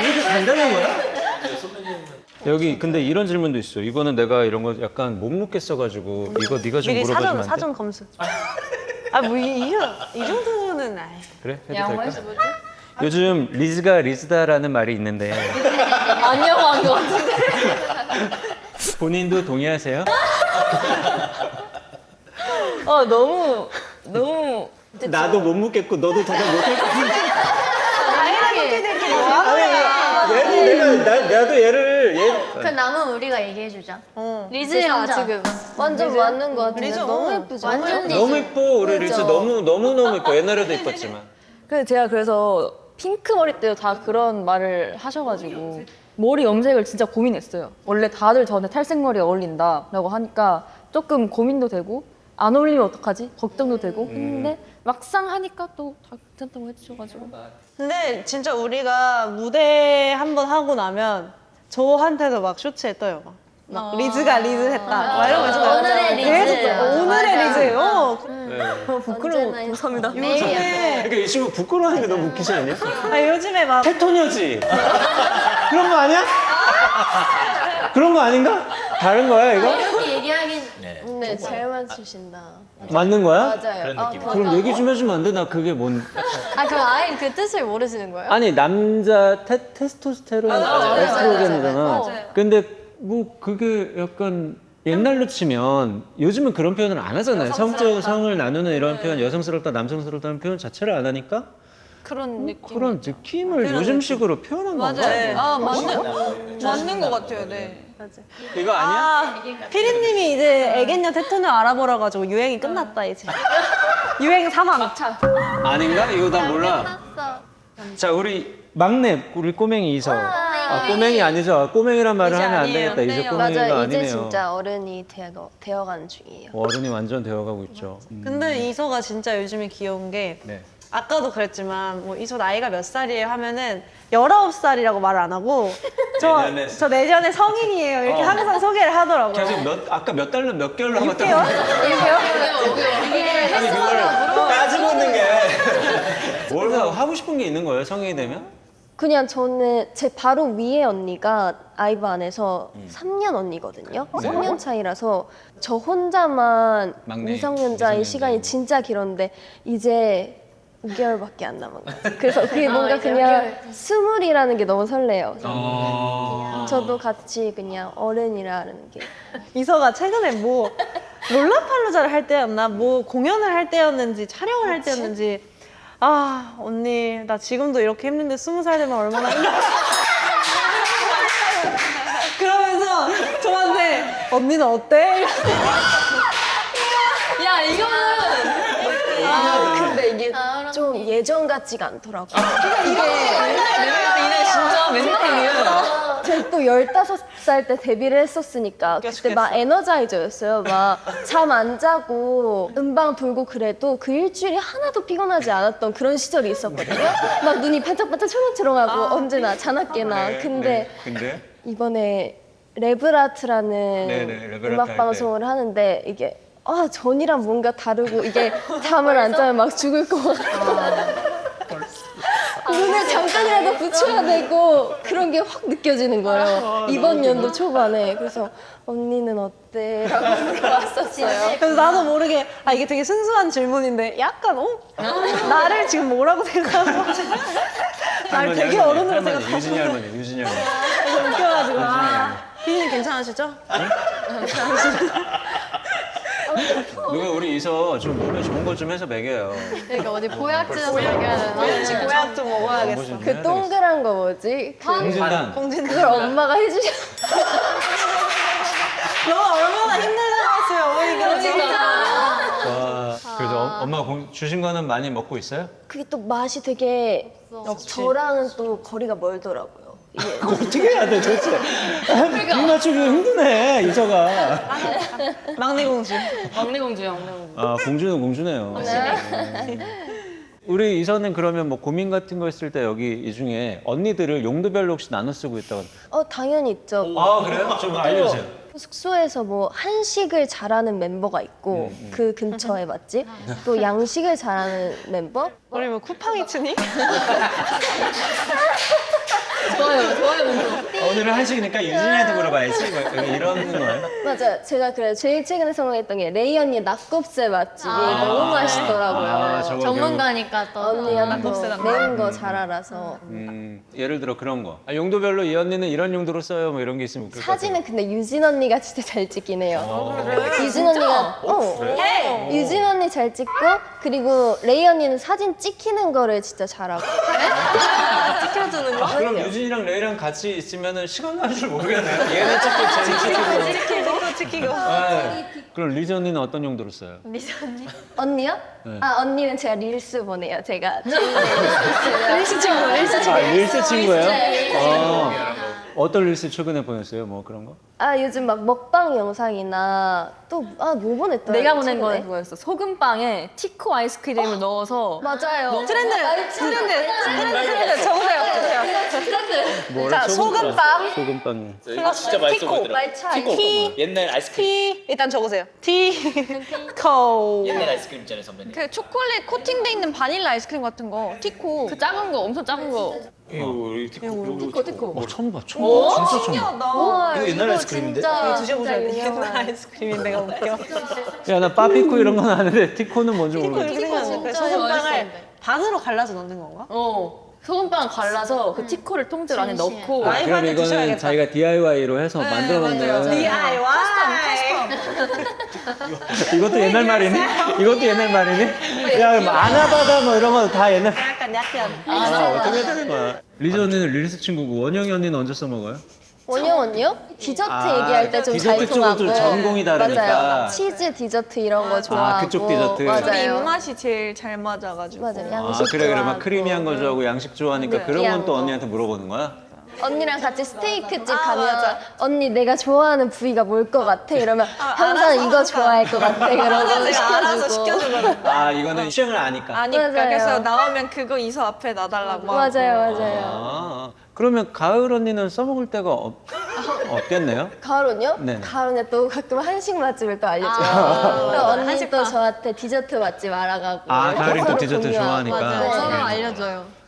이렇게 간단한 거야? 여기 근데 이런 질문도 있어. 이거는 내가 이런 거 약간 못 묻겠어가지고 이거 네가 좀 미리 물어봐주면 안 돼? 사전 검수. 이 정도는 아이. 그래? 해도 양호해서 될까? 뭐지? 요즘 리즈가 리즈다라는 말이 있는데 안녕한 거 같은데. 본인도 동의하세요? 너무 나도 못 묻겠고 너도 대답 못할 것 같은데. INFP들끼리 뭐 하는 얘를 나도 얘를 그 남은 우리가 얘기해주자. 어. 리즈 형자. 지금 완전 맞는 거 같은데 리즈, 너무 예쁘죠? 완전 리즈. 너무 이뻐 우리 리즈 그죠? 너무 이뻐. 옛날에도 이뻤지만. 근데 제가 그래서 핑크 머리 때도 다 그런 말을 하셔가지고 머리 염색을 진짜 고민했어요. 원래 다들 저한테 탈색 머리 어울린다라고 하니까 조금 고민도 되고 안 어울리면 어떡하지? 걱정도 되고 근데 막상 하니까 또 다 괜찮다고 해주셔가지고 근데 진짜 우리가 무대 한 번 하고 나면 저한테도 막 쇼츠에 떠요. 막 리즈가 리즈 했다. 막 이런 거 있잖아요. 오늘의 리즈. 계속 오늘의 맞아. 리즈. 부끄러워. 언제나 감사합니다. 요즘에 그러니까 이 친구 부끄러워하는 게 너무 웃기지 않냐? 요즘에 막 테토녀지? 그런 거 아니야? 그런 거 아닌가? 다른 거야 이거? 이렇게 얘기하긴. 근데 잘 맞추신다. 맞는 거야? 맞아요. 그럼 얘기 좀 해주면 안 돼? 나 그게 뭔? 그럼 아예 그 뜻을 모르시는 거예요? 아니 남자 테스토스테론 에스트로겐이잖아. 맞아요. 근데 뭐 그게 약간 옛날로 치면 요즘은 그런 표현을 안 하잖아요. 성을 나누는 이런 표현, 여성스럽다, 남성스럽다는 표현 자체를 안 하니까 그런 느낌. 그런 느낌을 요즘식으로 표현한 건가? 맞아요. 맞는 것 같아요. 네. 이거 아니야? 피디님이 이제 애견녀 테토녀 알아보라 가지고 유행이 끝났다 이제. 유행 사망. 아닌가? 이거 나 몰라. 끝났어. 자 우리 막내 우리 꼬맹이 이서. 꼬맹이 아니죠? 꼬맹이란 말을 이제 하면 안 아니에요. 되겠다. 이제 꼬맹이가 맞아요. 아니네요. 이제 진짜 어른이 되어가는 중이에요. 어른이 완전 되어가고 있죠. 근데 이소가 진짜 요즘에 귀여운 게 네. 아까도 그랬지만 뭐 이소 나이가 몇 살이에요 하면은 19살이라고 말을 안 하고 저 내년에 성인이에요 이렇게 항상 소개를 하더라고요. 계속 아까 몇 달로 몇 개월로 하고 6개월? 아니 그걸 따지고 있는 게. 뭘 하고 싶은 게 있는 거예요? 성인이 되면? 그냥 저는 제 바로 위에 언니가 아이브 안에서 3년 언니거든요. 3년 차이라서 저 혼자만 막내, 미성년자인 미성년자. 시간이 진짜 길었는데 이제 5개월밖에 안 남은 거예요. 그래서 그게 뭔가 그냥 스물이라는 게 너무 설레요. 저도 같이 그냥 어른이라는 게. 이서가 최근에 뭐 롤라팔로자를 할 때였나 뭐 공연을 할 때였는지 촬영을 할 때였는지 아 언니 나 지금도 이렇게 힘든데 20살 되면 얼마나 힘들까 그러면서 저한테 언니는 어때? 야 이거는 근데 이게 좀 예전 같지가 않더라고요. 이래 진짜 맨날이야. 제가 또 15살 때 데뷔를 했었으니까 그때 막 에너자이저였어요. 막 잠 안 자고 음방 돌고 그래도 그 일주일이 하나도 피곤하지 않았던 그런 시절이 있었거든요. 막 눈이 반짝반짝 초롱초롱하고 언제나 자나깨나. 근데 이번에 레브라트라는 레브라트 음악 할 방송을 하는데 이게 전이랑 뭔가 다르고 이게 잠을 안 자면 막 죽을 것 같고 눈을 잠깐이라도 붙여야 되고 그런 게 확 느껴지는 거예요. 이번 연도 초반에. 그래서 언니는 어때? 라고 물어봤었어요. 그래서 나도 모르게 이게 되게 순수한 질문인데 약간 나를 지금 뭐라고 생각하는 거지? 나를 되게 어른으로 생각하고 유진이 할머니. 그래서 웃겨가지고 피디님 괜찮으시죠? 누가 우리 이서 좀 몸에 좋은 거 좀 해서 먹여요. 그러니까 어디 보약제에서 먹여야 되나? 보약 좀 먹어야겠어. 그 동그란 거 뭐지? 공진단. 그걸 엄마가 해주셨. 너 얼마나 힘들다고 했어요 어머니가 진짜. 엄마 주신 거는 많이 먹고 있어요? 그게 또 맛이 되게 저랑은 또 거리가 멀더라고요. 이게 어떻게 해야 돼 도대체? 비 맞추기 힘드네 이서가. 막내 공주. 막내 공주야, 막내 공주. 아 공주는 공주네요. 우리 이서는 그러면 뭐 고민 같은 거 있을 때 여기 이 중에 언니들을 용도별로 혹시 나눠 쓰고 있다고? 당연히 있죠. 아 그래요? 좀 알려주세요. 숙소에서 뭐 한식을 잘하는 멤버가 있고 그 근처에 맞지? 또 양식을 잘하는 멤버? 우리 뭐 쿠팡이 츠니? 좋아요, 좋아요, 공주. 오늘은 한식이니까 유진이한테 물어봐야지. 뭐 이런 거예요? 맞아요. 제가 그래 제일 최근에 성공했던 게 레이 언니 낙곱새 맛집이 너무 맛있더라고요. 아, 저거 전문가니까 또. 언니가 또 매운 거 잘 알아서. 예를 들어 그런 거. 용도별로 이 언니는 이런 용도로 써요. 뭐 이런 게 있으면 그럴 것 같아요. 사진은 근데 유진 언니가 진짜 잘 찍긴 해요. 유진 언니가 유진 언니 잘 찍고 그리고 레이 언니는 사진 찍히는 거를 진짜 잘하고. 찍혀주는 거? 그럼 유진이랑 레이랑 같이 있으면은 시간 가는 줄 모르겠네요. 얘네 찍고 쟤네 찍고. 찍히고. 네. 그럼 리즈 언니는 어떤 용도로 써요? 언니요? 네. 언니는 제가 릴스 보내요. 제가 릴스 친구, 릴스 친구. 아 릴스 친구예요? 어떤 릴스 최근에 보냈어요? 뭐 그런 거? 요즘 막 먹방 영상이나 또 뭐 보냈더라? 내가 보낸 최근에? 거는 그거였어. 소금빵에 티코 아이스크림을 넣어서 맞아요. 트렌드. 적으세요. 뭐라? 자, 소금빵. 소금빵. 진짜 맛있어 보이더라. 말차 티, 옛날 아이스크림. 티. 일단 적으세요. 티, 코. 옛날 아이스크림 있잖아요 선배님. 그 초콜릿 코팅돼 있는 바닐라 아이스크림 같은 거 티코. 그 작은 거, 엄청 작은 거. 티코. 처음 봐. 진짜 처음 봐. 우와, 이거 옛날 이거 아이스크림인데? 진짜 드셔보셔야 돼. 진짜 유명한. 옛날 아이스크림인데 내가 웃겨. 야 나 빠삐코 이런 건 아는데 티코는 뭔지 이거 모르겠어. 이렇게 생겼는데 소금빵을 반으로 갈라서 넣는 건가? 소금빵 갈라서 그 티코를 통째로 안에 넣고. 그럼 라이브한테 이거는 드셔야겠다. 자기가 DIY로 해서 만들어 놓는. DIY. 이것도 옛날 말이니? 이것도 옛날 말이니? 야 아나바다 뭐 이런 거 다 옛날. 약간. 어떻게 해야 되는 거야? 리즈 언니는 릴스 친구고 원영이 언니는 언제 써먹어요? 원영 언니요? 디저트 얘기할 때 좀 잘 디저트 통하고. 쪽은 좀 전공이 다르니까. 맞아요. 치즈 디저트 이런 거 좋아하고. 그쪽 디저트. 우리 맞아요. 입맛이 제일 잘 맞아가지고. 맞아요. 아 양식 그래 그러면 좋아하고. 크리미한 거 좋아하고 양식 좋아하니까 그런 건 또 거. 언니한테 물어보는 거야? 언니랑 같이 스테이크 집 가면 언니 내가 좋아하는 부위가 뭘 것 같아? 이러면 항상 이거 좋아할 것 같아. 그러고 제가 알아서 시켜주고. 시켜주거든. 아 이거는 시행을 아니까. 아니까 맞아요. 그래서 나오면 그거 이서 앞에 놔달라고. 맞아요. 아 그러면 가을 언니는 써먹을 때가 없겠네요? 가을은요? 네네. 가을은 또 가끔 한식 맛집을 또 알려줘요. 그럼 언니 또 저한테 디저트 맛집 알아가고. 아 이렇게 가을이 또 서로 디저트 공유하고. 좋아하니까. 맞아요. 서로 알려줘요.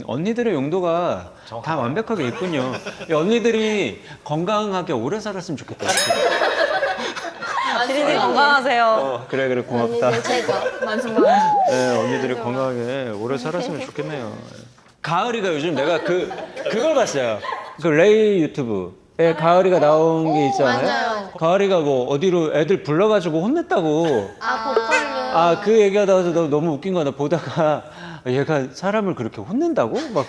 언니들의 용도가 다 완벽하게 있군요. 이 언니들이 건강하게 오래 살았으면 좋겠다. 지리들 건강하세요. 그래 고맙다. 언니들 최고. 네, 언니들이 건강하게 오래 살았으면 좋겠네요. 가을이가 요즘 내가 그걸 봤어요. 그 레이 유튜브에 가을이가 나온 게 있잖아요. 맞아요. 가을이가 뭐 어디로 애들 불러가지고 혼냈다고. 보컬로. 그 얘기가 나와서 너무 웃긴 거야. 나 보다가 얘가 사람을 그렇게 혼낸다고? 막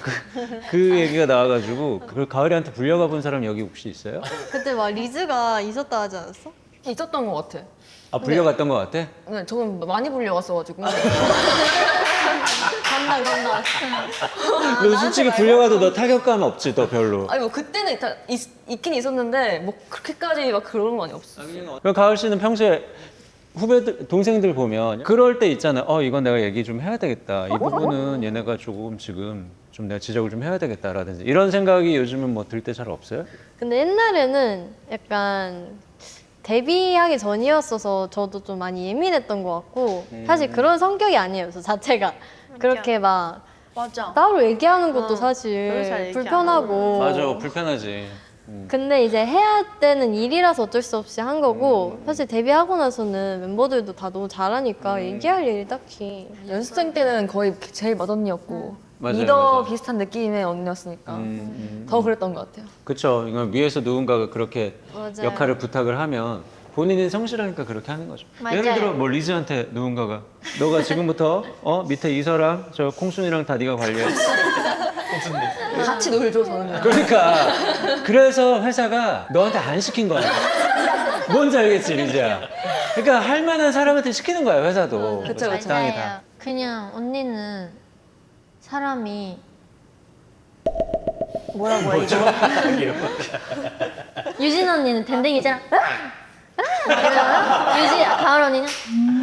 그 얘기가 나와가지고 그걸 가을이한테 불려가 본 사람 여기 혹시 있어요? 그때 막 리즈가 있었다 하지 않았어? 있었던 것 같아. 아 불려갔던 것 같아? 네, 저는 많이 불려갔어가지고. 간다. 너 솔직히 불려가도 너 타격감 없지, 너 별로. 아니 뭐 그때는 있긴 있었는데 뭐 그렇게까지 막 그런 건 많이 없어. 그럼 가을 씨는 평소에 후배들, 동생들 보면 그럴 때 있잖아. 이건 내가 얘기 좀 해야 되겠다. 이 부분은 얘네가 조금 지금 좀 내가 지적을 좀 해야 되겠다라든지 이런 생각이 요즘은 뭐 들 때 잘 없어요? 근데 옛날에는 약간 데뷔하기 전이었어서 저도 좀 많이 예민했던 것 같고 사실 그런 성격이 아니에요. 저 자체가 그렇게 막 맞아. 따로 얘기하는 것도 별로 잘 사실 얘기 안 불편하고 맞아, 불편하지. 근데 이제 해야 되는 일이라서 어쩔 수 없이 한 거고 사실 데뷔하고 나서는 멤버들도 다 너무 잘하니까 얘기할 일이 딱히 연습생 때는 거의 제일 맏언니였고 맞아요, 리더 맞아요. 비슷한 느낌의 언니였으니까 더 그랬던 것 같아요. 그쵸. 이건 위에서 누군가가 그렇게 맞아요. 역할을 부탁을 하면 본인이 성실하니까 그렇게 하는 거죠. 맞아요. 예를 들어 뭐 리즈한테 누군가가 너가 지금부터 밑에 이서랑 저 콩순이랑 다 네가 관리해. 같이 놀죠 저는. 그러니까 그래서 회사가 너한테 안 시킨 거야. 뭔지 알겠지 리즈야? 그러니까 할 만한 사람한테 시키는 거야 회사도. 그쵸, 그쵸. 적당히 다. 맞아요. 그냥 언니는 사람이 뭐라고 해 이거? 유진 언니는 댕댕이잖아. 유진 가을 언니는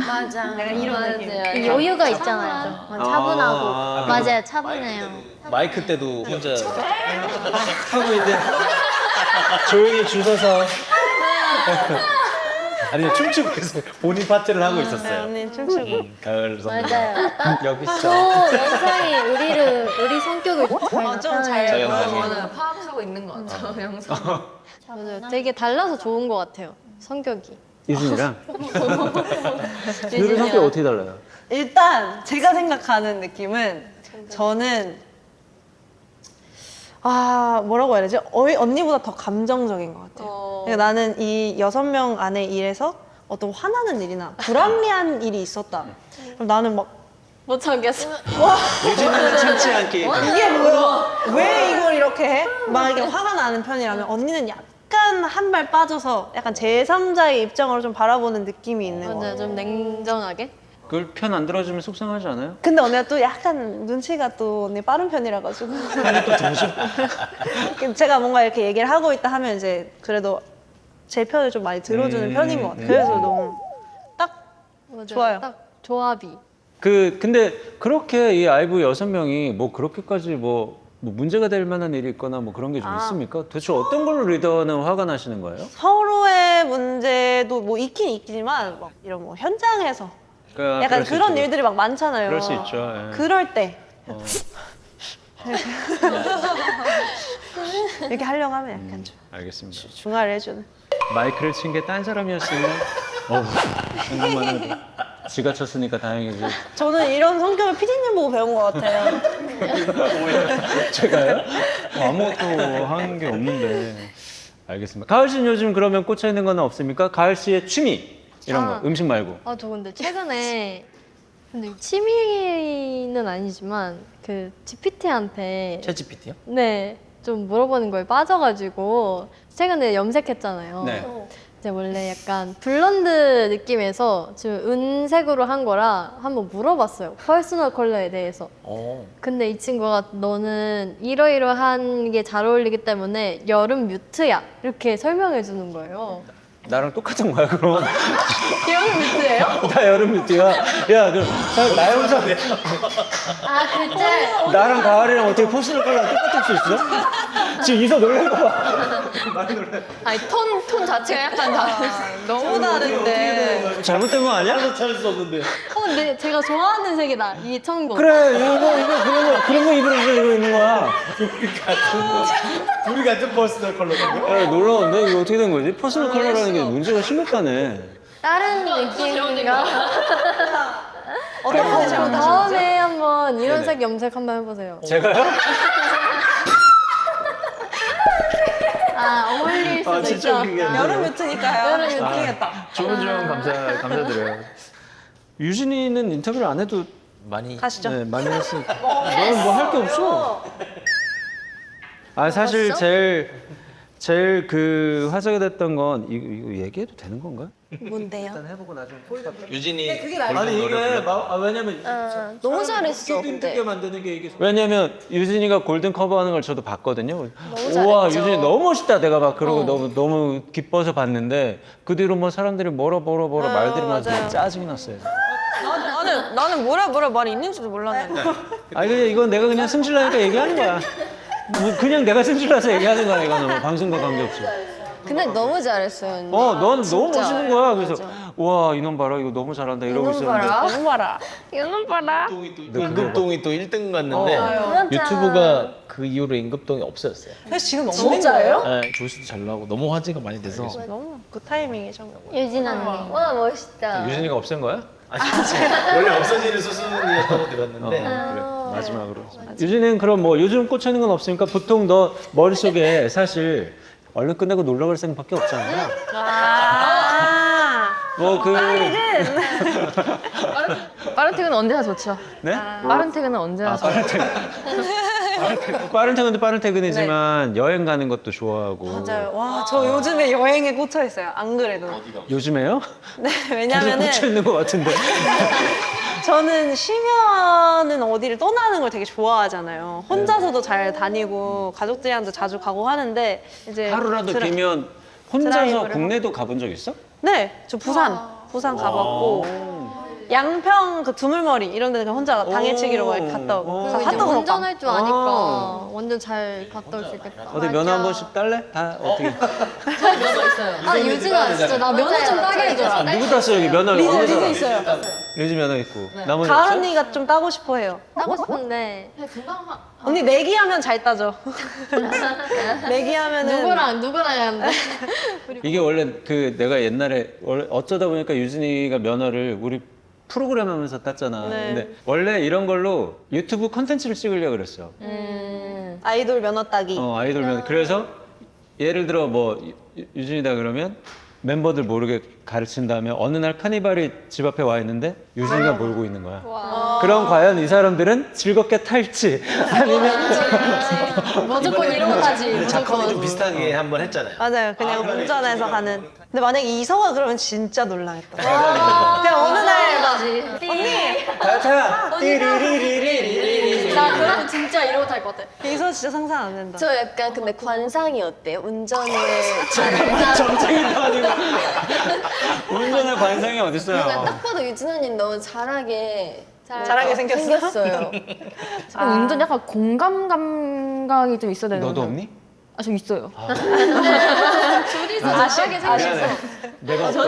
맞아. 이런 느낌. 이 여유가 있잖아요. 좀 차분하고 아. 맞아요. 차분해요. 마이크 때도 혼자 하고 이제 조용히 줄 서서 아니 춤추고 있어요. 본인 파트를 하고 네, 있었어요. 언니 춤추고. 가을 선배. 맞아요. 딱 여기 그 있어. 영상이 우리 성격을 잘 저 영상이. 저는 파악하고 있는 것 같아요 영상. 맞아요. 되게 달라서 좋은 것 같아요. 성격이. 유진이랑 둘이 성격 어떻게 달라요? 일단 제가 생각하는 느낌은 저는 뭐라고 해야 되지? 언니보다 더 감정적인 것 같아요. 그러니까 나는 이 6명 안에 일에서 어떤 화나는 일이나 불합리한 일이 있었다. 그럼 나는 막 못 참겠어. 유진이는 참지 않기. 이게 뭐야? 왜 이걸 이렇게 해? 막 이게 화가 나는 편이라면 언니는 약간 한 발 빠져서 약간 제3자의 입장으로 좀 바라보는 느낌이 있는 거예요. 맞아요. 좀 냉정하게. 그걸 편 안 들어주면 속상하지 않아요? 근데 언니가 또 약간 눈치가 또 언니 빠른 편이라 가지고 제가 뭔가 이렇게 얘기를 하고 있다 하면 이제 그래도 제 편을 좀 많이 들어주는 편인 것 같아요. 그래서 너무 딱 맞아요. 좋아요. 딱 조합이. 근데 그렇게 이 아이브 6명이 뭐 그렇게까지 뭐 문제가 될 만한 일이 있거나 뭐 그런 게 좀 있습니까? 도대체 어떤 걸로 리더는 화가 나시는 거예요? 서로의 문제도 뭐 있긴 있지만 막 이런 뭐 현장에서 그러니까 약간 그럴 수 그런 있죠. 일들이 막 많잖아요. 그럴 수 있죠. 예. 그럴 때 이렇게 하려고 하면 약간 좀 알겠습니다. 중화를 해주는. 마이크를 친 게 딴 사람이었으면 생각만 해도 지가 쳤으니까 다행이지. 저는 이런 성격을 피디님 보고 배운 것 같아요. 제가요? 아무것도 한 게 없는데. 알겠습니다. 가을 씨는 요즘 그러면 꽂혀 있는 건 없습니까? 가을 씨의 취미 이런 거 음식 말고. 저 근데 최근에 근데 취미는 아니지만 그 GPT한테 챗GPT요? 네, 좀 물어보는 거에 빠져가지고 최근에 염색했잖아요. 네. 이제 원래 약간 블론드 느낌에서 지금 은색으로 한 거라 한번 물어봤어요. 퍼스널 컬러에 대해서. 근데 이 친구가 너는 이러이러한 게 잘 어울리기 때문에 여름 뮤트야 이렇게 설명해 주는 거예요. 나랑 똑같은 거야 그럼. 여름 뮤트예요? 나 여름 뮤트야. 야 그럼 나 혼자 아 그때 나랑 가을이랑 어떻게 포스를 깔라 똑같을 수 있어? 지금 이서 놀란 거 봐. 많이 놀래. 아니 톤 자체가 약간 다르. 너무 다른데. 잘못된 거 아니야? 찾을 수 없는데. 근데 제가 좋아하는 색이다. 이 청고. 그래 그런 거 입으로 이거 있는 거야. 우리 같은 퍼스널 컬러거든요. 야, 놀라운데 이거 어떻게 된 거지? 퍼스널 컬러라는 게 문제가 심각하네. 다른 느낌인가? 어떤 거 그럼 다음에 한번 이런 색 염색 한번 해보세요. 제가요? 어울릴 수도 진짜 있죠. 웃기게. 여름 뮤트니까요. 여름 뮤트. 웃기겠다. 좋은 조언 감사드려요. 유진이는 인터뷰를 안 해도 많이 가시죠. 네, 많이 했으니까. 너는 뭐 할 게 없어. 사실 제일 그 화제가 됐던 건 이거 얘기해도 되는 건가? 뭔데요? 일단 해보고 나중에. 유진이 아니 이게 왜냐면 너무 잘했어, 근데. 만드는 게 이게 왜냐면 유진이가 골든 커버하는 걸 저도 봤거든요. 우와 유진이 너무 멋있다 내가 막 그러고 너무 기뻐서 봤는데 그 뒤로 뭐 사람들이 뭐라 말들이 많아서 맞아요. 짜증이 났어요. 나는 뭐라 말이 있는지도 몰랐는데. 아니 그냥 이건 내가 그냥 승질나니까 얘기하는 거야. 뭐 그냥 내가 승질나서 얘기하는 거야 이거는 뭐 방송과 관계없이. 근데 너무 잘했어요, 언니. 너는 너무 진짜. 멋있는 거야. 그래서 와 이놈 봐라 이거 너무 잘한다 이러고 있었는데. 너무 봐라. 이놈 봐라. 임급동이 또 1등 갔는데 유튜브가 그 이후로 임급동이 없어졌어요. 그래서 지금 없는 거예요? 네, 조회수도 잘 나오고 너무 화제가 많이 돼서. 너무 그 타이밍이죠. 유진 언니. 와, 멋있다. 유진이가 없앤 거야? 아니 원래 없어지는 수순이었다고 들었는데 그래 마지막으로. 유진이는 그럼 뭐 요즘 꽂혀 있는 건 없으니까 보통 너 머릿속에 사실 얼른 끝내고 놀러 갈 생각밖에 없잖아요. 뭐그 빠른 퇴근은 언제나 좋죠. 네? 빠른 퇴근은 언제나 좋죠. 빠른 퇴근. 빠른 퇴근도 빠른 퇴근이지만 여행 가는 것도 좋아하고. 맞아요. 와, 저 요즘에 여행에 꽂혀 있어요. 안 그래도. 요즘에요? 네, 계속 왜냐면은 꽂혀 있는 것 같은데. 저는 쉬면은 어디를 떠나는 걸 되게 좋아하잖아요. 혼자서도 잘 다니고 가족들이랑도 자주 가고 하는데 이제 하루라도 드라- 비면 혼자서 드라이브를 국내도 가본 적 있어? 네, 저 부산 가봤고 양평 그 두물머리 이런 데는 그냥 혼자 당일치기로 막 이렇게 갔다 오고 오. 그래서 이제 핫도그 먹방. 운전할 줄 아니까 완전 잘 갔다 올 수 있겠다. 어디 면허 한 번씩 딸래? 다 어떻게? 아 유진아 진짜 나 면허 좀 따게 해줘. 누구 땄어 여기 면허? 리즈 있어요. 리즈 면허 있고. 나머지 가을 없어? 언니가 좀 따고 싶어 해요. 따고 싶은데 언니 내기하면 잘 따죠. 내기하면은 누구랑 해야 하는데? 이게 원래 그 내가 옛날에 원래 어쩌다 보니까 유진이가 면허를 우리 프로그램 하면서 땄잖아. 네. 근데 원래 이런 걸로 유튜브 컨텐츠를 찍으려고 그랬어. 아이돌 면허 따기. 아이돌 면허. 그래서 예를 들어 뭐 유진이다 그러면 멤버들 모르게 가르친 다음에 어느 날 카니발이 집 앞에 와 있는데 유진이가 몰고 있는 거야. 그럼 과연 이 사람들은 즐겁게 탈지 아니면 무조건 이런 거 타지. 작품이 좀 비슷하게 한번 했잖아요. 맞아요. 그냥 운전해서 가는. 근데 만약에 이서가 그러면 진짜 놀라겠다. 그냥 어느 날 막 나 그러면 진짜 이러고 탈 것 같아. 이서 진짜 상상 안 된다. 저 약간 근데 관상이 어때요? 운전을 정책이도 아니고 운전할 관상이 어딨어요. 딱 봐도 유진 언니는 너무 잘하게 생겼어요? 운전 약간 공감 감각이 좀 있어야 되는 너도 거죠? 없니? 아, 저 있어요. 둘이서 잘하게 생겼어. 내가 없어.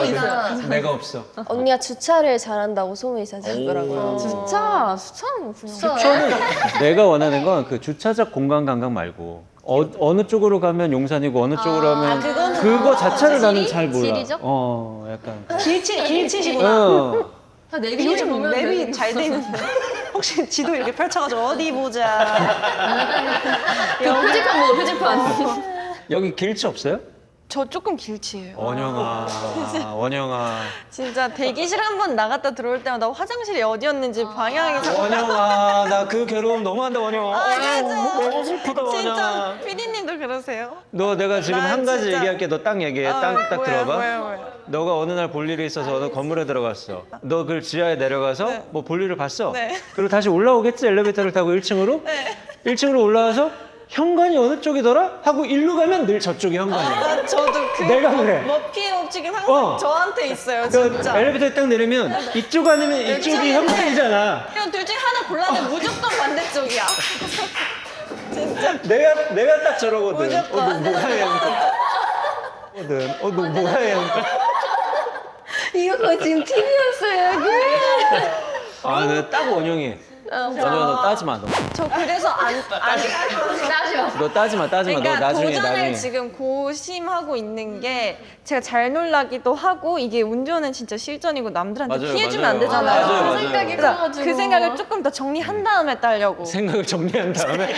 내가 없어. 언니가 주차를 잘한다고 소문이 자자더라고요. 수차는 그냥. 내가 원하는 건 그 주차적 공간 감각 말고 어느 쪽으로 가면 용산이고 어느 쪽으로 가면 그거는 그거 자체를 나는 잘 몰라. 지리적? 약간. 길치시구나. 내비 요즘 보면 맵이 잘 돼 있는데. 혹시 지도 이렇게 펼쳐가지고 어디 보자. 표지판 뭐 표지판. 여기 길치 없어요? 저 조금 길치예요. 원영아. 진짜 대기실 한 번 나갔다 들어올 때마다 화장실이 어디였는지 방향이 자꾸 원영아, 나 그 괴로움 너무한다, 원영아. 너무 슬프다, 원영아. 진짜 피디님도 그러세요? 너 내가 지금 난 한 가지 진짜- 얘기할게. 너 딱 얘기해. 딱 뭐야, 들어봐. 뭐야. 너가 어느 날 볼 일이 있어서 너 건물에 들어갔어. 너 그 지하에 내려가서 네. 뭐 볼 일을 봤어. 네. 그리고 다시 올라오겠지, 엘리베이터를 타고 1층으로. 네. 1층으로 올라와서 현관이 어느 쪽이더라? 하고 일로 가면 늘 저쪽이 현관이야. 저도 그 내가 그래. 머피의 법칙은 항상 어. 저한테 있어요, 그 진짜. 엘리베이터에 딱 내리면 이쪽 아니면 이쪽이 현관이잖아. 그냥 둘 중에 하나 골라면 무조건 반대쪽이야. 내가 딱 저러거든. 무조건. 너 뭐야, 너 뭐야, 이거 거의 지금 TV였어요, 여기. 아, 딱 원영이. 원영아, 너 따지 마, 너. 저 그래서 너 따지 마. 그러니까 너 나중에. 도전을 지금 고심하고 있는 게 제가 잘 놀라기도 하고 이게 운전은 진짜 실전이고 남들한테 맞아요, 피해주면 맞아요. 안 되잖아요. 맞아요, 맞아요. 생각이 그래서 커가지고. 그 생각을 조금 더 정리한 다음에 따려고 생각을 정리한 다음에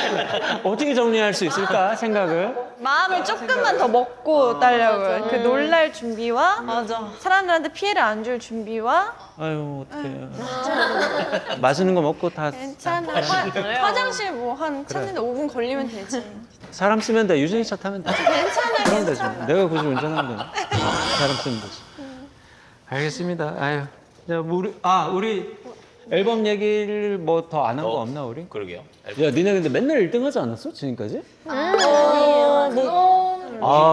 어떻게 정리할 수 있을까? 생각을. 마음을 조금만 더 먹고 따려고요. 그 놀랄 준비와 사람들한테 피해를 안 줄 준비와 아유, 어떡해. 맛있는 거 먹고 다 괜찮아. 화장실 뭐 한 찾는데 5분 걸리면 되지. 사람 쓰면 돼. 유진이 차 타면 돼. 그럼 되지. 내가 굳이 운전하면 돼. 사람 쓰면 되지. 알겠습니다. 아유. 자, 뭐 우리 앨범 얘기를 뭐 더 안 한 거 없나 우리? 그러게요. 야, 니네 근데 맨날 1등 하지 않았어? 지금까지? 아니에요.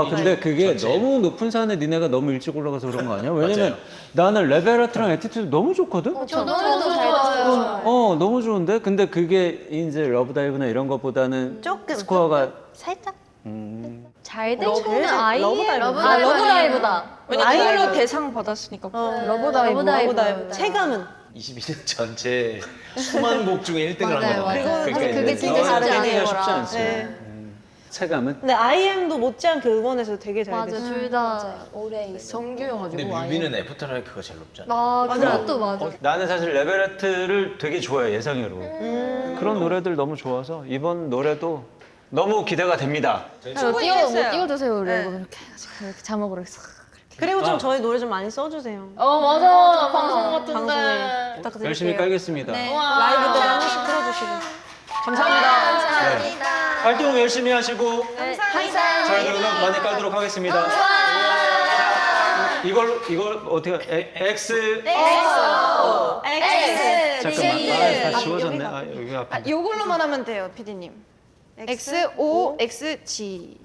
근데 그게 너무 높은 산에 니네가 너무 일찍 올라가서 그런 거 아니야? 왜냐면 맞아요. 나는 레벨아트랑 에티튜드 너무 좋거든? 저도 잘 들어요. 너무 좋은데? 근데 그게 이제 러브다이브나 이런 것보다는 조금. 스코어가 살짝. 잘된 친구는 아이. 러브다이브다. 아이돌로 대상 받았으니까. 러브다이브. 체감은. 22년 전체 수만 곡 중에 1등을 한 맞아요, 거예요. 맞아요. 그러니까 그게 이제 진짜 쉽지 않은 쉽지 거라. 않지. 네. 체감은? 근데 IM도 못지않게 음원에서 되게 잘 맞아, 됐어. 둘 다 오래 있어. 정규여가지고. 근데 뮤비는 애프터라이크가 제일 높잖아. 아, 그것도 맞아. 나는 사실 레벨아트를 되게 좋아해, 예상외로. 그런 노래들 너무 좋아서 이번 노래도 너무 기대가 됩니다. 충분히 했어요. 띄워주세요. 네. 이렇게 자막으로 해서. 그리고 좀 저희 노래 좀 많이 써주세요. 맞아. 방송 같은데. 방송에 부탁드릴게요. 열심히 깔겠습니다. 라이브 때 한 번씩 틀어주시고. 감사합니다. 네. 활동 열심히 하시고 저희는 음악 많이 깔도록 하겠습니다. 이걸 어떻게 X 잠깐만 다 지워졌네. 여기 앞에. 요걸로만 하면 돼요, PD님. X O X G.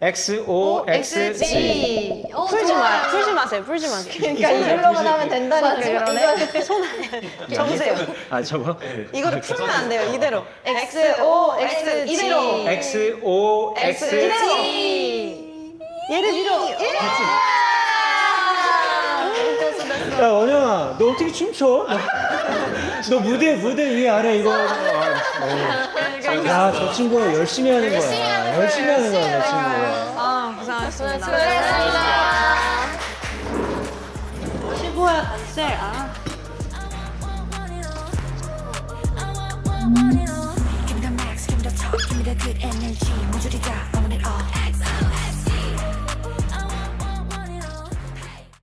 X O X G. 풀지 마세요. 그러니까 이걸로만 하면 된다니까 그러네. 적으세요. 아 저거? 이거를 풀면 안 돼요. 이대로. X O X G. 이대로. X O X G. 얘를 위로. 야 원영아, 너 어떻게 춤춰? 너 무대 위 아래 이거. 야, 저 친구가 열심히 하는 거야. 열심히 하는 거야, 저 친구가. 아, 고생하셨습니다. 수고하셨습니다. 15야 단셀. 아. Give me the max, give me the talk, give me the good energy. 모조리 다